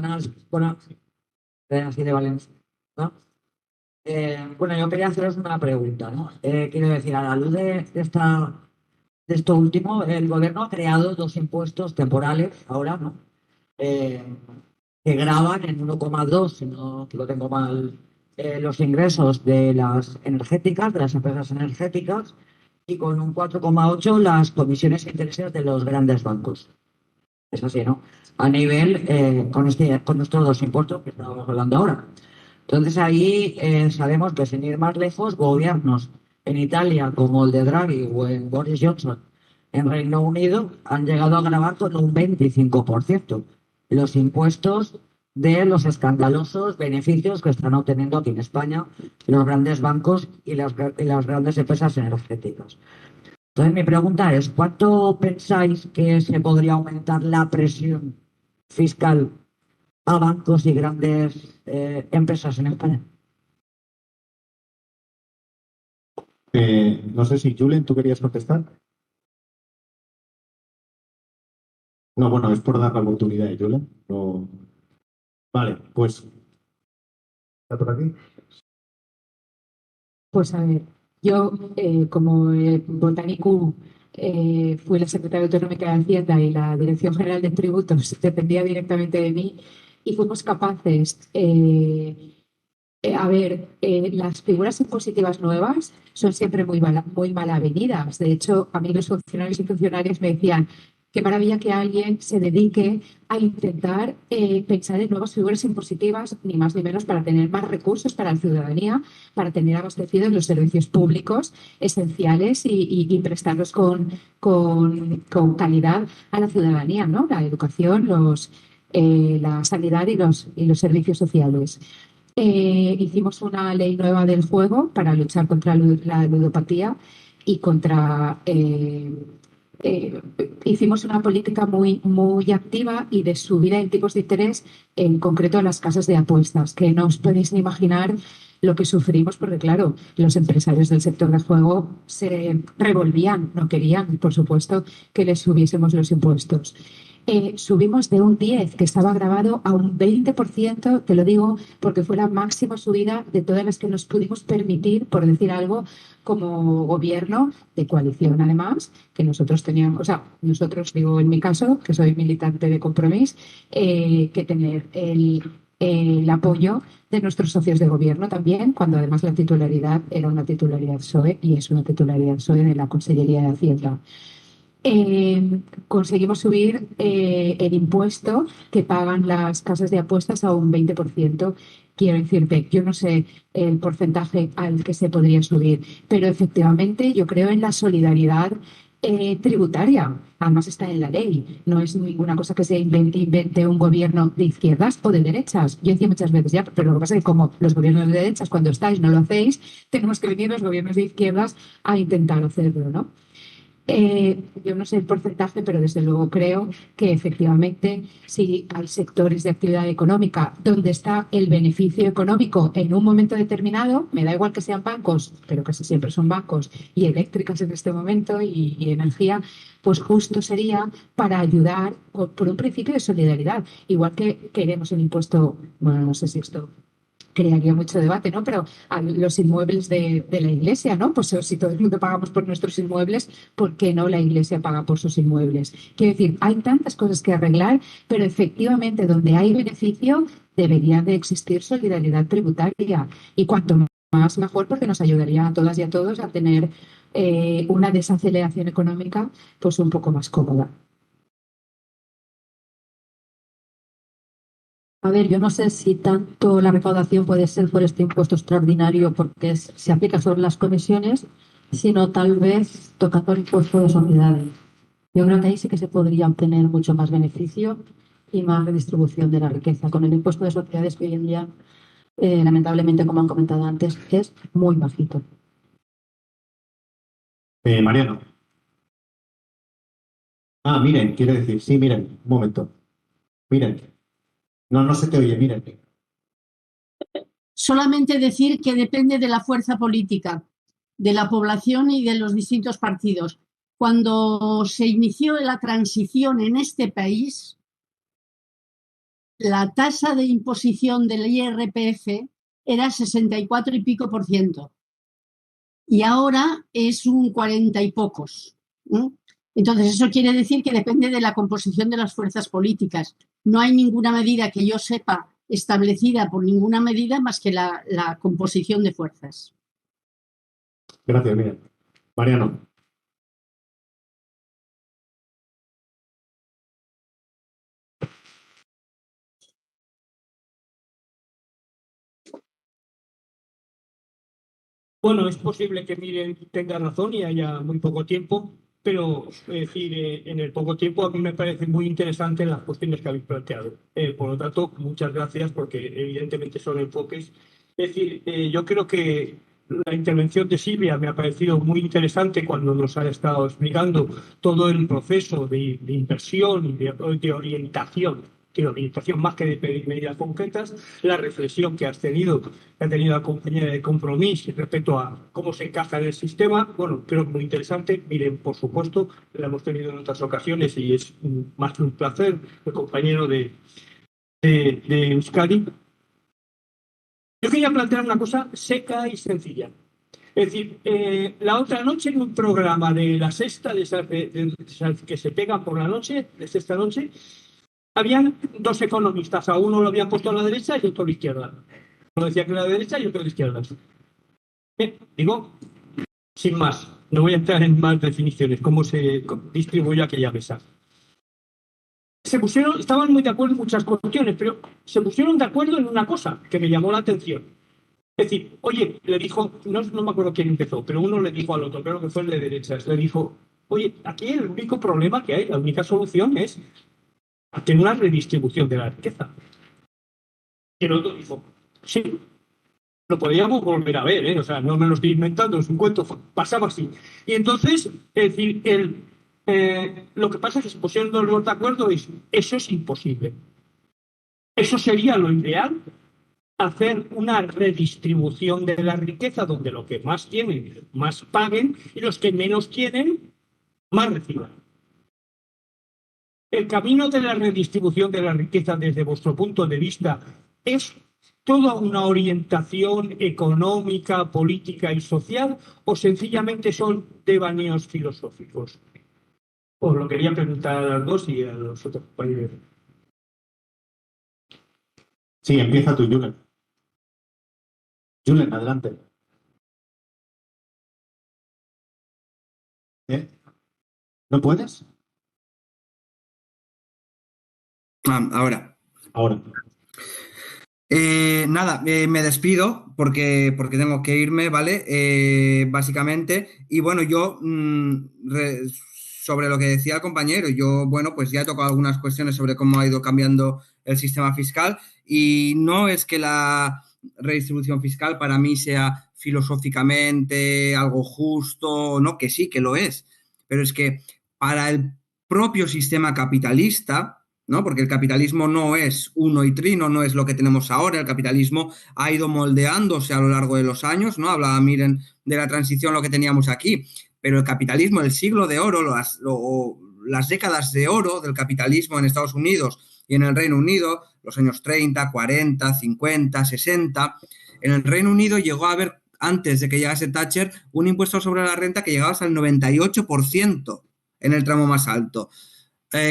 buenas de Valencia, ¿no? Bueno, yo quería haceros una pregunta, ¿no? Quiero decir, a la luz de esto último, el gobierno ha creado dos impuestos temporales ahora, ¿no? Eh, que graban en 1,2, si no lo tengo mal, los ingresos de las energéticas, de las empresas energéticas, y con un 4,8 las comisiones e intereses de los grandes bancos. Es así, ¿no? A nivel, con estos dos impuestos que estábamos hablando ahora. Entonces ahí sabemos que sin ir más lejos, gobiernos en Italia como el de Draghi o en Boris Johnson en Reino Unido han llegado a gravar con un 25% los impuestos de los escandalosos beneficios que están obteniendo aquí en España los grandes bancos y las grandes empresas energéticas. Entonces mi pregunta es, ¿cuánto pensáis que se podría aumentar la presión fiscal a bancos y grandes empresas en España? No sé si, Julen, ¿tú querías contestar? No, bueno, es por dar la oportunidad, Julen. No. Vale, pues. ¿Está por aquí? Pues a ver, yo como Botánico fui la secretaria autonómica de Hacienda y la Dirección General de Tributos dependía directamente de mí y fuimos capaces, las figuras impositivas nuevas son siempre muy mal avenidas. De hecho, a mí los funcionarios y funcionarias me decían, qué maravilla que alguien se dedique a intentar pensar en nuevas figuras impositivas, ni más ni menos para tener más recursos para la ciudadanía, para tener abastecidos los servicios públicos esenciales y prestarlos con calidad a la ciudadanía, ¿no? La educación, la sanidad y los servicios sociales. Hicimos una ley nueva del juego para luchar contra la ludopatía y hicimos una política muy activa y de subida en tipos de interés, en concreto en las casas de apuestas, que no os podéis ni imaginar lo que sufrimos, porque claro, los empresarios del sector del juego se revolvían, no querían, por supuesto, que les subiésemos los impuestos. Subimos de un 10 que estaba grabado a un 20%, te lo digo porque fue la máxima subida de todas las que nos pudimos permitir, por decir algo, como gobierno de coalición, además, que nosotros teníamos, o sea, nosotros digo en mi caso, que soy militante de Compromís, que tener el apoyo de nuestros socios de gobierno también, cuando además la titularidad era una titularidad PSOE y es una titularidad PSOE de la Consellería de Hacienda. Conseguimos subir el impuesto que pagan las casas de apuestas a un 20%. Quiero decirte, yo no sé el porcentaje al que se podría subir, pero efectivamente yo creo en la solidaridad tributaria. Además está en la ley. No es ninguna cosa que se invente un gobierno de izquierdas o de derechas. Yo decía muchas veces ya, pero lo que pasa es que como los gobiernos de derechas, cuando estáis, no lo hacéis, tenemos que venir los gobiernos de izquierdas a intentar hacerlo, ¿no? Yo no sé el porcentaje, pero desde luego creo que efectivamente si hay sectores de actividad económica donde está el beneficio económico en un momento determinado, me da igual que sean bancos, pero casi siempre son bancos y eléctricas en este momento y energía, pues justo sería para ayudar por un principio de solidaridad. Igual que queremos el impuesto, bueno, no sé si esto crearía mucho debate, ¿no? Pero a los inmuebles de la iglesia, ¿no? Pues si todo el mundo pagamos por nuestros inmuebles, ¿por qué no la iglesia paga por sus inmuebles? Quiero decir, hay tantas cosas que arreglar, pero efectivamente donde hay beneficio debería de existir solidaridad tributaria y cuanto más mejor porque nos ayudaría a todas y a todos a tener una desaceleración económica pues un poco más cómoda. A ver, yo no sé si tanto la recaudación puede ser por este impuesto extraordinario porque se aplica sobre las comisiones, sino tal vez tocando el impuesto de sociedades. Yo creo que ahí sí que se podría obtener mucho más beneficio y más redistribución de la riqueza. Con el impuesto de sociedades que hoy en día, lamentablemente, como han comentado antes, es muy bajito. Mariano. Miren, quiere decir, sí, miren, un momento. Miren. No se te oye, miren. Solamente decir que depende de la fuerza política, de la población y de los distintos partidos. Cuando se inició la transición en este país, la tasa de imposición del IRPF era 64 y pico %. Y ahora es un 40 y pocos. Entonces, eso quiere decir que depende de la composición de las fuerzas políticas. No hay ninguna medida que yo sepa establecida por ninguna medida más que la composición de fuerzas. Gracias, Miriam. Mariano. Bueno, es posible que Miren tenga razón y haya muy poco tiempo, pero es decir, en el poco tiempo a mí me parecen muy interesantes las cuestiones que habéis planteado. Por lo tanto, muchas gracias porque evidentemente son enfoques. Es decir, yo creo que la intervención de Silvia me ha parecido muy interesante cuando nos ha estado explicando todo el proceso de inversión y de orientación más que de pedir medidas concretas, la reflexión que que ha tenido la compañera de Compromís respecto a cómo se encaja en el sistema. Bueno, creo que muy interesante. Miren, por supuesto, la hemos tenido en otras ocasiones y es más que un placer, el compañero de Euskadi. Yo quería plantear una cosa seca y sencilla. Es decir, la otra noche en un programa de la sexta, de esas que se pegan por la noche, de sexta noche, habían dos economistas. A uno lo habían puesto a la derecha y otro a la izquierda. Uno decía que era a la derecha y otro a la izquierda. Digo, sin más, no voy a entrar en más definiciones, cómo se distribuyó aquella mesa. Estaban muy de acuerdo en muchas cuestiones, pero se pusieron de acuerdo en una cosa que me llamó la atención. Es decir, oye, le dijo, no me acuerdo quién empezó, pero uno le dijo al otro, creo que fue el de derechas, le dijo, oye, aquí el único problema que hay, la única solución es tener una redistribución de la riqueza. Y el otro dijo, sí, lo podríamos volver a ver, ¿eh? O sea, no me lo estoy inventando, es un cuento, pasaba así. Y entonces, es decir, lo que pasa es que se pusieron los dos de acuerdo y eso es imposible. Eso sería lo ideal, hacer una redistribución de la riqueza donde los que más tienen, más paguen y los que menos tienen, más reciban. El camino de la redistribución de la riqueza desde vuestro punto de vista es toda una orientación económica, política y social o sencillamente son devaneos filosóficos. Os lo quería preguntar a las dos y a los otros compañeros. Sí, empieza tú, Julen. Julen, adelante. ¿No puedes? Ahora. Ahora. Nada, me despido porque tengo que irme, ¿vale? Básicamente. Y bueno, yo, sobre lo que decía el compañero, yo, bueno, pues ya he tocado algunas cuestiones sobre cómo ha ido cambiando el sistema fiscal y no es que la redistribución fiscal para mí sea filosóficamente algo justo, no, que sí, que lo es, pero es que para el propio sistema capitalista, ¿no? Porque el capitalismo no es uno y trino, no es lo que tenemos ahora. El capitalismo ha ido moldeándose a lo largo de los años, ¿no? Hablaba, miren, de la transición, lo que teníamos aquí. Pero el capitalismo, el siglo de oro, las décadas de oro del capitalismo en Estados Unidos y en el Reino Unido, los años 30, 40, 50, 60, en el Reino Unido llegó a haber, antes de que llegase Thatcher, un impuesto sobre la renta que llegaba hasta el 98% en el tramo más alto.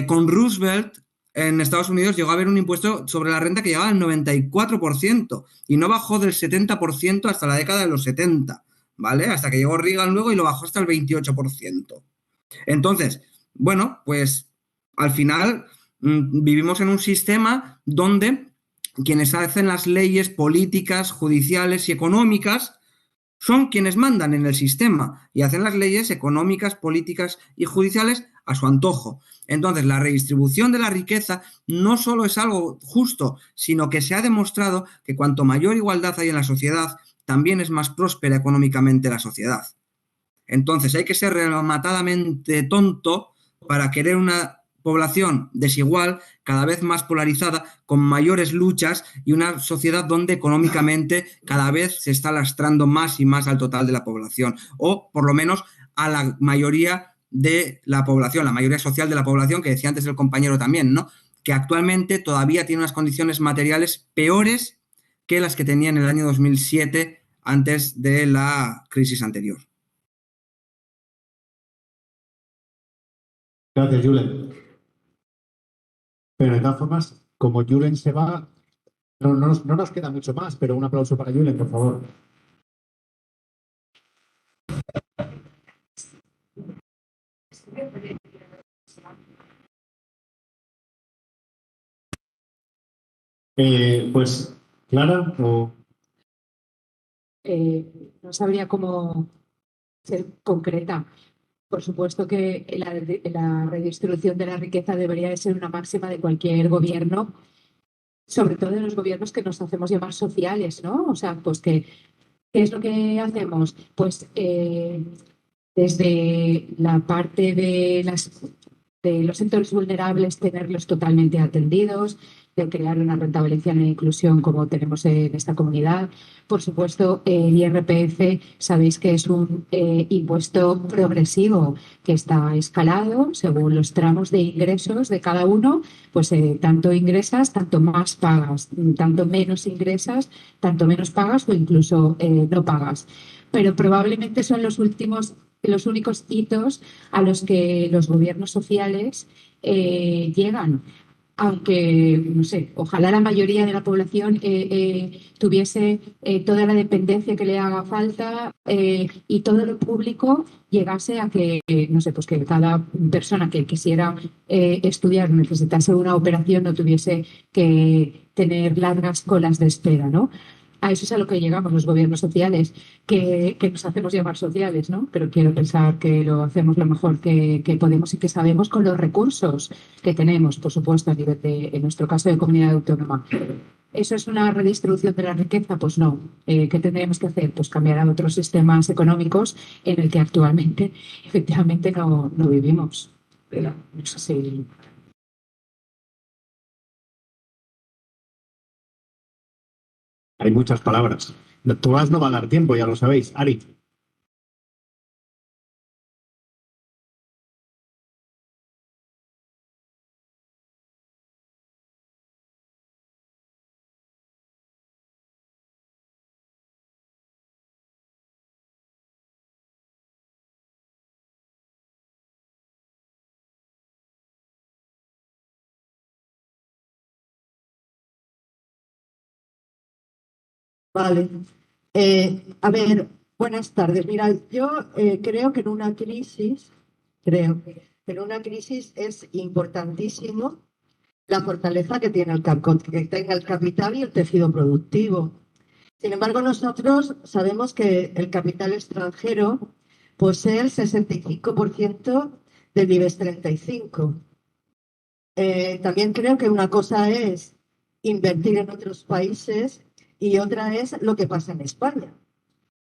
Con Roosevelt, en Estados Unidos llegó a haber un impuesto sobre la renta que llegaba al 94% y no bajó del 70% hasta la década de los 70, ¿vale? Hasta que llegó Reagan luego y lo bajó hasta el 28%. Entonces, bueno, pues al final vivimos en un sistema donde quienes hacen las leyes políticas, judiciales y económicas son quienes mandan en el sistema y hacen las leyes económicas, políticas y judiciales a su antojo. Entonces, la redistribución de la riqueza no solo es algo justo, sino que se ha demostrado que cuanto mayor igualdad hay en la sociedad, también es más próspera económicamente la sociedad. Entonces, hay que ser rematadamente tonto para querer una población desigual, cada vez más polarizada, con mayores luchas y una sociedad donde económicamente cada vez se está lastrando más y más al total de la población, o por lo menos a la mayoría de la población, la mayoría social de la población, que decía antes el compañero también, ¿no? Que actualmente todavía tiene unas condiciones materiales peores que las que tenía en el año 2007, antes de la crisis anterior. Gracias, Julen. Pero de todas formas, como Julen se va, no nos queda mucho más, pero un aplauso para Julen, por favor. Pues, Clara, o... no sabría cómo ser concreta. Por supuesto que la redistribución de la riqueza debería de ser una máxima de cualquier gobierno, sobre todo de los gobiernos que nos hacemos llamar sociales, ¿no? O sea, pues ¿qué es lo que hacemos? Pues desde la parte de los sectores vulnerables, tenerlos totalmente atendidos, de crear una renta valenciana de inclusión como tenemos en esta comunidad. Por supuesto, el IRPF, sabéis que es un impuesto progresivo que está escalado según los tramos de ingresos de cada uno, pues tanto ingresas, tanto más pagas, tanto menos ingresas, tanto menos pagas o incluso no pagas. Pero probablemente son los únicos hitos a los que los gobiernos sociales llegan. Aunque, no sé, ojalá la mayoría de la población tuviese toda la dependencia que le haga falta y todo lo público llegase a que, no sé, pues que cada persona que quisiera estudiar, necesitase una operación, no tuviese que tener largas colas de espera, ¿no? A eso es a lo que llegamos los gobiernos sociales, que nos hacemos llamar sociales, ¿no? Pero quiero pensar que lo hacemos lo mejor que podemos y que sabemos con los recursos que tenemos, por supuesto, a nivel en nuestro caso, de comunidad autónoma. ¿Eso es una redistribución de la riqueza? Pues no. ¿Qué tendríamos que hacer? Pues cambiar a otros sistemas económicos en el que actualmente, efectivamente, no vivimos. Pero no sé si... Hay muchas palabras. Todas no va a dar tiempo, ya lo sabéis. Ari. Vale. A ver, buenas tardes. Mira, yo creo que en una crisis es importantísimo la fortaleza que tiene que tenga el capital y el tejido productivo. Sin embargo, nosotros sabemos que el capital extranjero posee el 65% del IBEX 35. También creo que una cosa es invertir en otros países y otra es lo que pasa en España,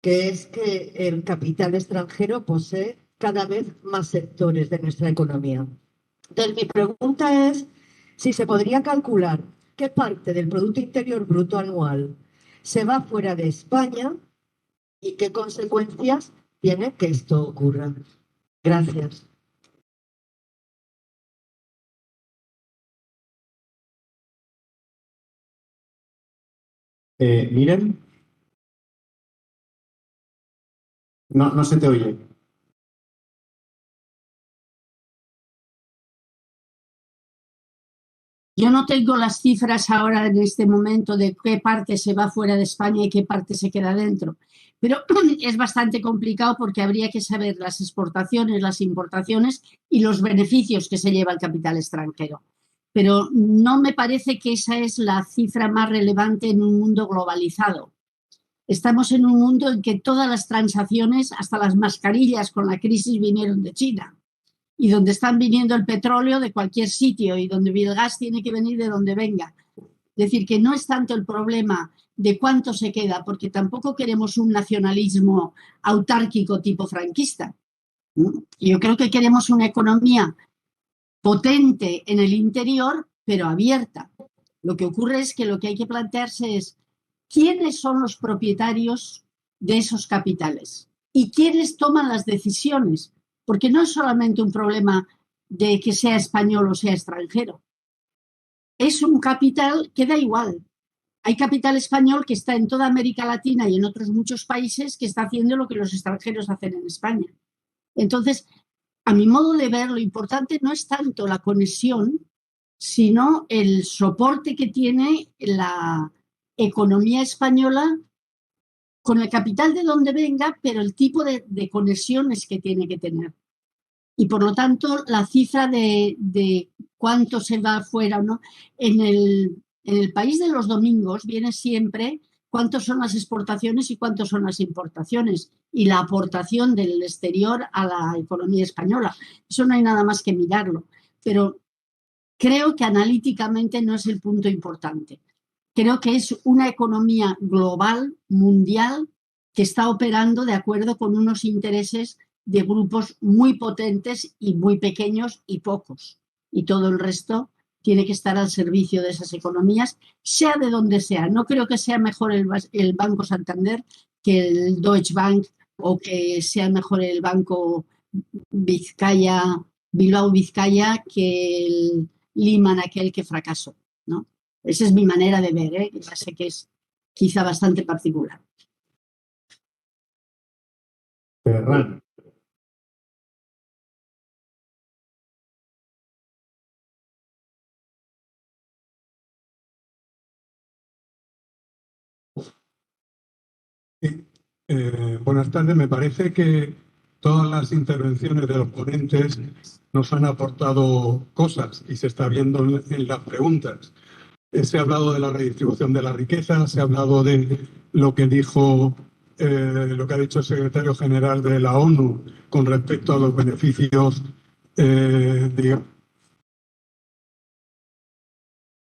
que es que el capital extranjero posee cada vez más sectores de nuestra economía. Entonces, mi pregunta es si se podría calcular qué parte del Producto Interior Bruto anual se va fuera de España y qué consecuencias tiene que esto ocurra. Gracias. Miren. No se te oye. Yo no tengo las cifras ahora en este momento de qué parte se va fuera de España y qué parte se queda dentro, pero es bastante complicado porque habría que saber las exportaciones, las importaciones y los beneficios que se lleva el capital extranjero. Pero no me parece que esa es la cifra más relevante en un mundo globalizado. Estamos en un mundo en que todas las transacciones, hasta las mascarillas con la crisis, vinieron de China. Y donde están viniendo el petróleo de cualquier sitio y donde el gas tiene que venir de donde venga. Es decir, que no es tanto el problema de cuánto se queda, porque tampoco queremos un nacionalismo autárquico tipo franquista. Yo creo que queremos una economía potente en el interior, pero abierta. Lo que ocurre es que lo que hay que plantearse es quiénes son los propietarios de esos capitales y quiénes toman las decisiones. Porque no es solamente un problema de que sea español o sea extranjero. Es un capital que da igual. Hay capital español que está en toda América Latina y en otros muchos países que está haciendo lo que los extranjeros hacen en España. Entonces, a mi modo de ver, lo importante no es tanto la conexión, sino el soporte que tiene la economía española con el capital de donde venga, pero el tipo de conexiones que tiene que tener. Y por lo tanto, la cifra de cuánto se va afuera o no. En el país de los domingos viene siempre cuántos son las exportaciones y cuántos son las importaciones y la aportación del exterior a la economía española. Eso no hay nada más que mirarlo. Pero creo que analíticamente no es el punto importante. Creo que es una economía global, mundial, que está operando de acuerdo con unos intereses de grupos muy potentes y muy pequeños y pocos. Y todo el resto tiene que estar al servicio de esas economías, sea de donde sea. No creo que sea mejor el Banco Santander que el Deutsche Bank o que sea mejor el Banco Bilbao Vizcaya que el Lehman aquel que fracasó, ¿no? Esa es mi manera de ver, ¿eh? Ya sé que es quizá bastante particular. Ferran. Buenas tardes. Me parece que todas las intervenciones de los ponentes nos han aportado cosas y se está viendo en las preguntas. Se ha hablado de la redistribución de la riqueza, se ha hablado de lo que dijo, lo que ha dicho el secretario general de la ONU con respecto a los beneficios, digamos,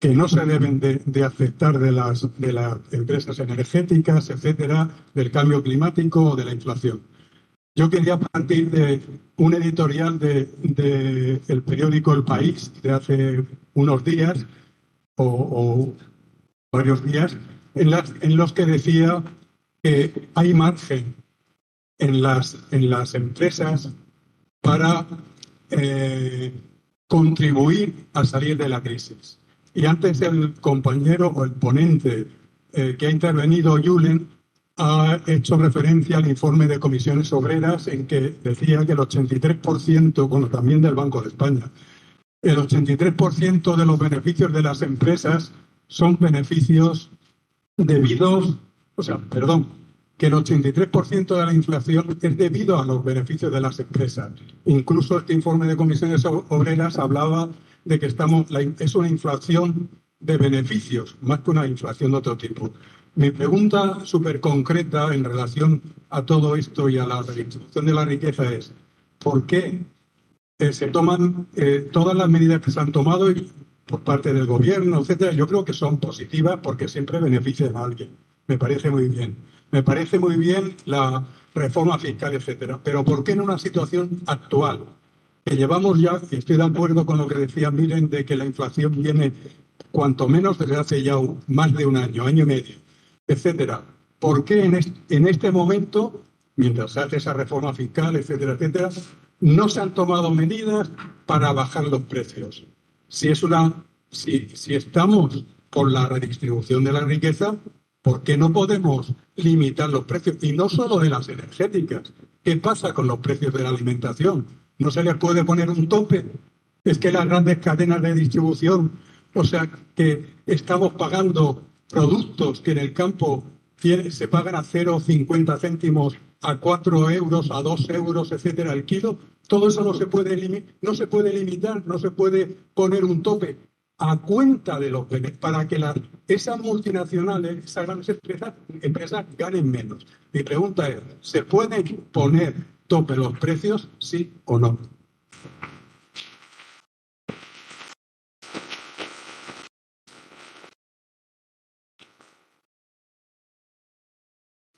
que no se deben de aceptar de las empresas energéticas, etcétera, del cambio climático o de la inflación. Yo quería partir de un editorial del periódico El País de hace unos días o varios días en los que decía que hay margen en las empresas para contribuir a salir de la crisis. Y antes el compañero o el ponente que ha intervenido, Julen, ha hecho referencia al informe de Comisiones Obreras en que decía que el 83%, bueno, también del Banco de España, el 83% de los beneficios de las empresas son beneficios debidos, que el 83% de la inflación es debido a los beneficios de las empresas. Incluso este informe de Comisiones Obreras hablaba de que es una inflación de beneficios, más que una inflación de otro tipo. Mi pregunta súper concreta en relación a todo esto y a la redistribución de la riqueza es: ¿por qué se toman todas las medidas que se han tomado por parte del gobierno, etcétera? Yo creo que son positivas porque siempre benefician a alguien. Me parece muy bien. Me parece muy bien la reforma fiscal, etcétera. Pero ¿por qué en una situación actual? Que llevamos ya, y estoy de acuerdo con lo que decía Miren, de que la inflación viene cuanto menos desde hace ya más de un año y medio, etcétera. ¿Por qué en este momento, mientras se hace esa reforma fiscal, etcétera, etcétera, no se han tomado medidas para bajar los precios? Si estamos por la redistribución de la riqueza, ¿por qué no podemos limitar los precios? Y no solo de las energéticas. ¿Qué pasa con los precios de la alimentación? ¿No se les puede poner un tope? Es que las grandes cadenas de distribución, o sea, que estamos pagando productos que en el campo se pagan a 0,50 céntimos, a 4 euros, a 2 euros, etcétera, al kilo. Todo eso no se puede limitar, no se puede poner un tope a cuenta de los beneficios para que esas multinacionales, esas grandes empresas ganen menos. Mi pregunta es: ¿se pueden poner tope los precios, sí o no?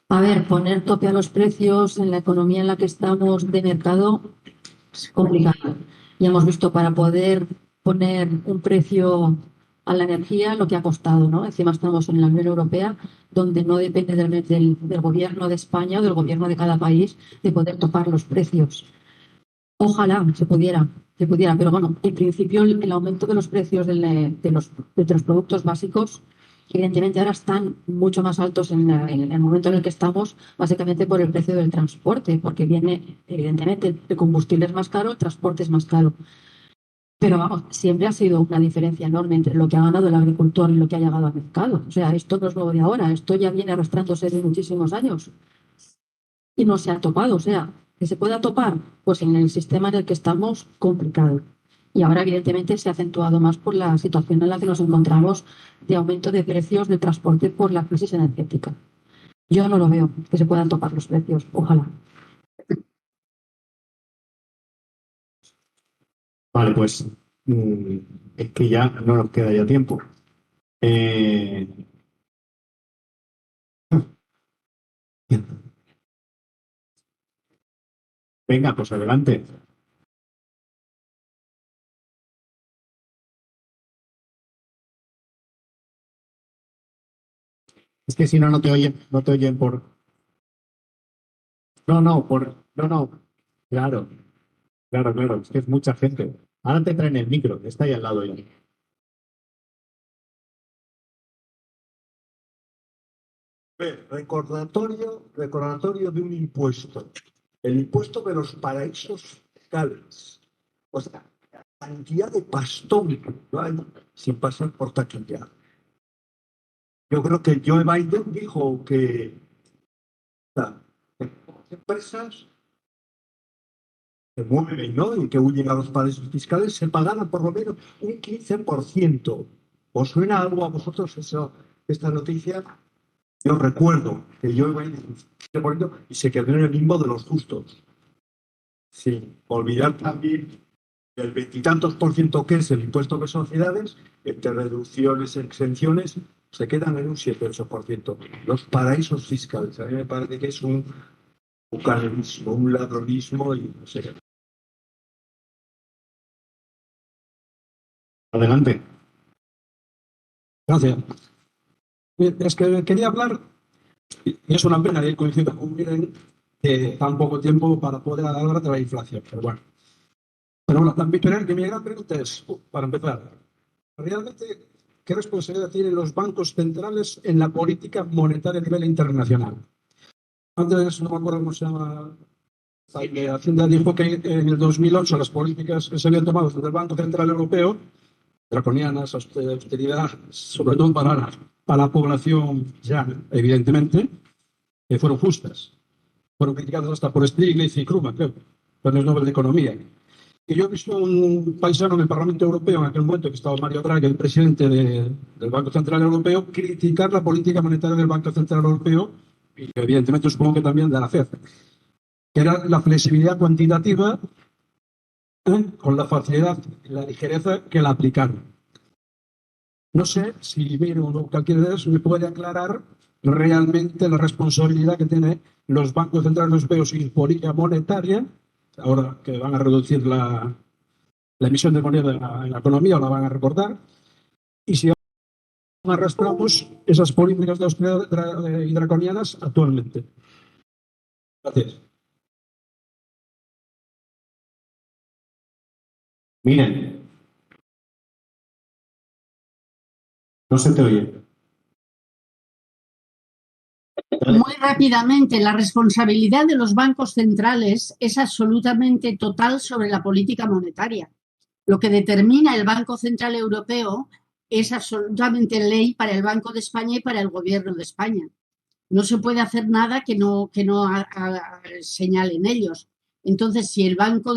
A ver, poner tope a los precios en la economía en la que estamos de mercado es complicado. Ya hemos visto, para poder poner un precio a la energía, lo que ha costado, ¿no? Encima estamos en la Unión Europea, donde no depende del gobierno de España o del gobierno de cada país de poder topar los precios. Ojalá se pudiera, pero bueno, en principio el aumento de los precios de los productos básicos, evidentemente ahora están mucho más altos en el momento en el que estamos, básicamente por el precio del transporte, porque viene, evidentemente, el combustible es más caro, el transporte es más caro. Pero vamos, siempre ha sido una diferencia enorme entre lo que ha ganado el agricultor y lo que ha llegado al mercado. O sea, esto no es nuevo de ahora, esto ya viene arrastrándose de muchísimos años y no se ha topado. O sea, que se pueda topar, pues en el sistema en el que estamos, complicado. Y ahora, evidentemente, se ha acentuado más por la situación en la que nos encontramos de aumento de precios de transporte por la crisis energética. Yo no lo veo, que se puedan topar los precios. Ojalá. Vale, pues es que ya no nos queda ya tiempo. Venga, pues adelante. Es que si no, no te oyen por... No. Claro, claro, es que es mucha gente. Ahora te traen el micro, que está ahí al lado ya. Recordatorio de un impuesto. El impuesto de los paraísos fiscales. O sea, la cantidad de pastón que no hay sin pasar por taquilla. Yo creo que Joe Biden dijo que las empresas se mueven, ¿no? Y que huyen a los paraísos fiscales se pagaran por lo menos un 15%. ¿Os suena algo a vosotros esta noticia? Yo recuerdo que Joe Biden y se quedó en el limbo de los justos. Sin olvidar también el veintitantos por ciento que es el impuesto de sociedades, entre reducciones y exenciones, se quedan en un 7-8%. Los paraísos fiscales, a mí me parece que es un bucanerismo, un ladronismo y no sé qué. Adelante. Gracias. Es que quería hablar, y es una pena que coincida con Miren, que tan poco tiempo para poder hablar de la inflación, pero bueno. Pero bueno, mi gran pregunta es, para empezar, ¿realmente qué responsabilidad tienen los bancos centrales en la política monetaria a nivel internacional? Antes, no me acuerdo cómo se llama, Hacienda dijo que en el 2008 las políticas que se habían tomado desde el Banco Central Europeo, draconianas, austeridad, sobre todo para la población llana, evidentemente, fueron justas. Fueron criticadas hasta por Stiglitz y Krugman, creo, premios Nobel de Economía. Y yo he visto un paisano en el Parlamento Europeo, en aquel momento que estaba Mario Draghi, el presidente del Banco Central Europeo, criticar la política monetaria del Banco Central Europeo y evidentemente supongo que también de la FED, que era la flexibilidad cuantitativa con la facilidad y la ligereza que la aplicaron. No sé si Miro o cualquiera de ellos me puede aclarar realmente la responsabilidad que tienen los bancos centrales europeos en política monetaria, ahora que van a reducir la emisión de moneda en la economía o la van a recortar, y si arrastramos esas políticas de austeridad y draconianas actualmente. Gracias. Miren, no se te oye. Muy rápidamente, la responsabilidad de los bancos centrales es absolutamente total sobre la política monetaria. Lo que determina el Banco Central Europeo es absolutamente ley para el Banco de España y para el Gobierno de España. No se puede hacer nada que no señalen ellos. Entonces, si el Banco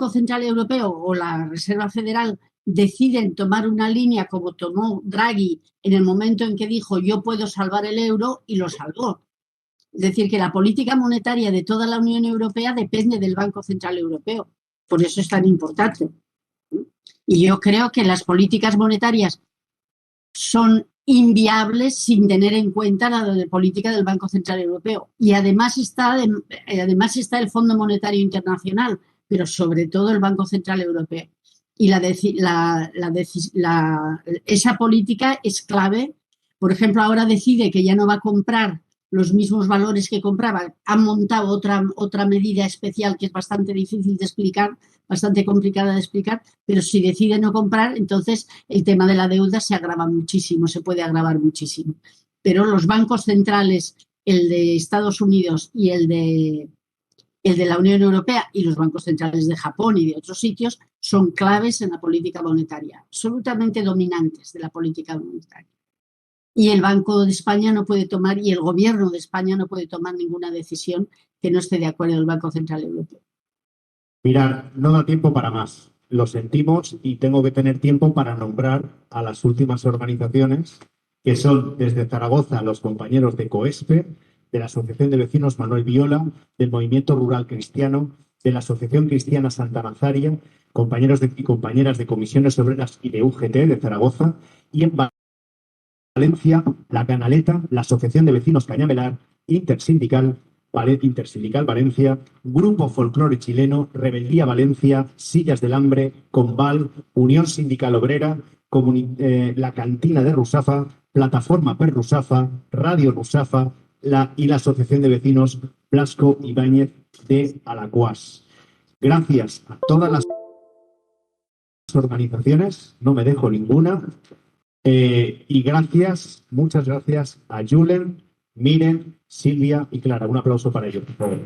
Central Europeo o la Reserva Federal deciden tomar una línea como tomó Draghi en el momento en que dijo yo puedo salvar el euro y lo salvó. Es decir, que la política monetaria de toda la Unión Europea depende del Banco Central Europeo. Por eso es tan importante. Y yo creo que las políticas monetarias son inviables sin tener en cuenta la política del Banco Central Europeo. Y además está el Fondo Monetario Internacional, pero sobre todo el Banco Central Europeo. Y esa política es clave. Por ejemplo, ahora decide que ya no va a comprar los mismos valores que compraba. Han montado otra medida especial que es bastante difícil de explicar, bastante complicada de explicar, pero si decide no comprar, entonces el tema de la deuda se agrava muchísimo, se puede agravar muchísimo. Pero los bancos centrales, el de Estados Unidos y el de la Unión Europea y los bancos centrales de Japón y de otros sitios son claves en la política monetaria, absolutamente dominantes de la política monetaria. Y el Banco de España no puede tomar, y el Gobierno de España no puede tomar ninguna decisión que no esté de acuerdo con el Banco Central Europeo. Mirad, no da tiempo para más. lo sentimos y tengo que tener tiempo para nombrar a las últimas organizaciones, que son desde Zaragoza los compañeros de COESPE, de la Asociación de Vecinos Manuel Viola, del Movimiento Rural Cristiano, de la Asociación Cristiana Santa Nazaria, compañeros y compañeras de Comisiones Obreras y de UGT de Zaragoza, y en Valencia, la Canaleta, la Asociación de Vecinos Cañamelar, Intersindical Valencia, Grupo Folclore Chileno, Rebeldía Valencia, Sillas del Hambre, Conval, Unión Sindical Obrera, la Cantina de Rusafa, Plataforma per Rusafa, Radio Rusafa y la Asociación de Vecinos Blasco Ibáñez de Alacuás. Gracias a todas las organizaciones, no me dejo ninguna, y gracias, muchas gracias a Julen, Miren, Silvia y Clara. Un aplauso para ellos, por favor.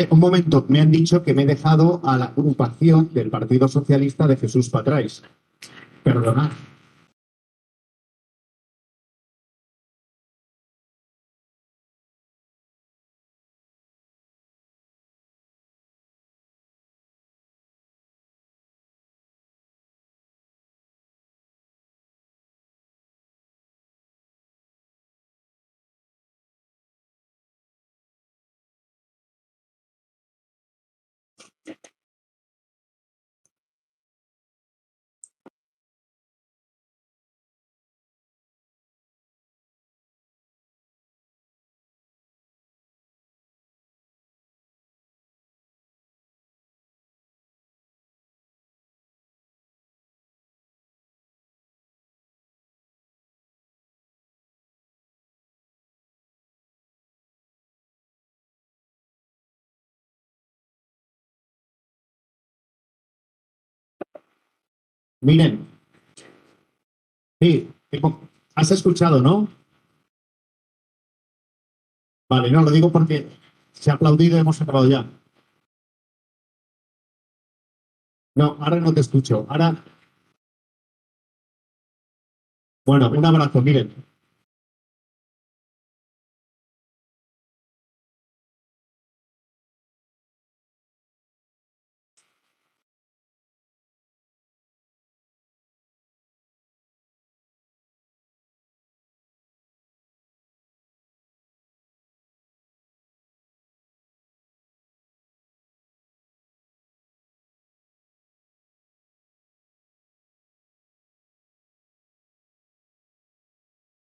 Un momento, me han dicho que me he dejado a la agrupación del Partido Socialista de Jesús Patrais. Perdonad. Miren, sí, has escuchado, ¿no? Vale, no, lo digo porque se ha aplaudido y hemos acabado ya. No, ahora no te escucho. Ahora, bueno, un abrazo, miren.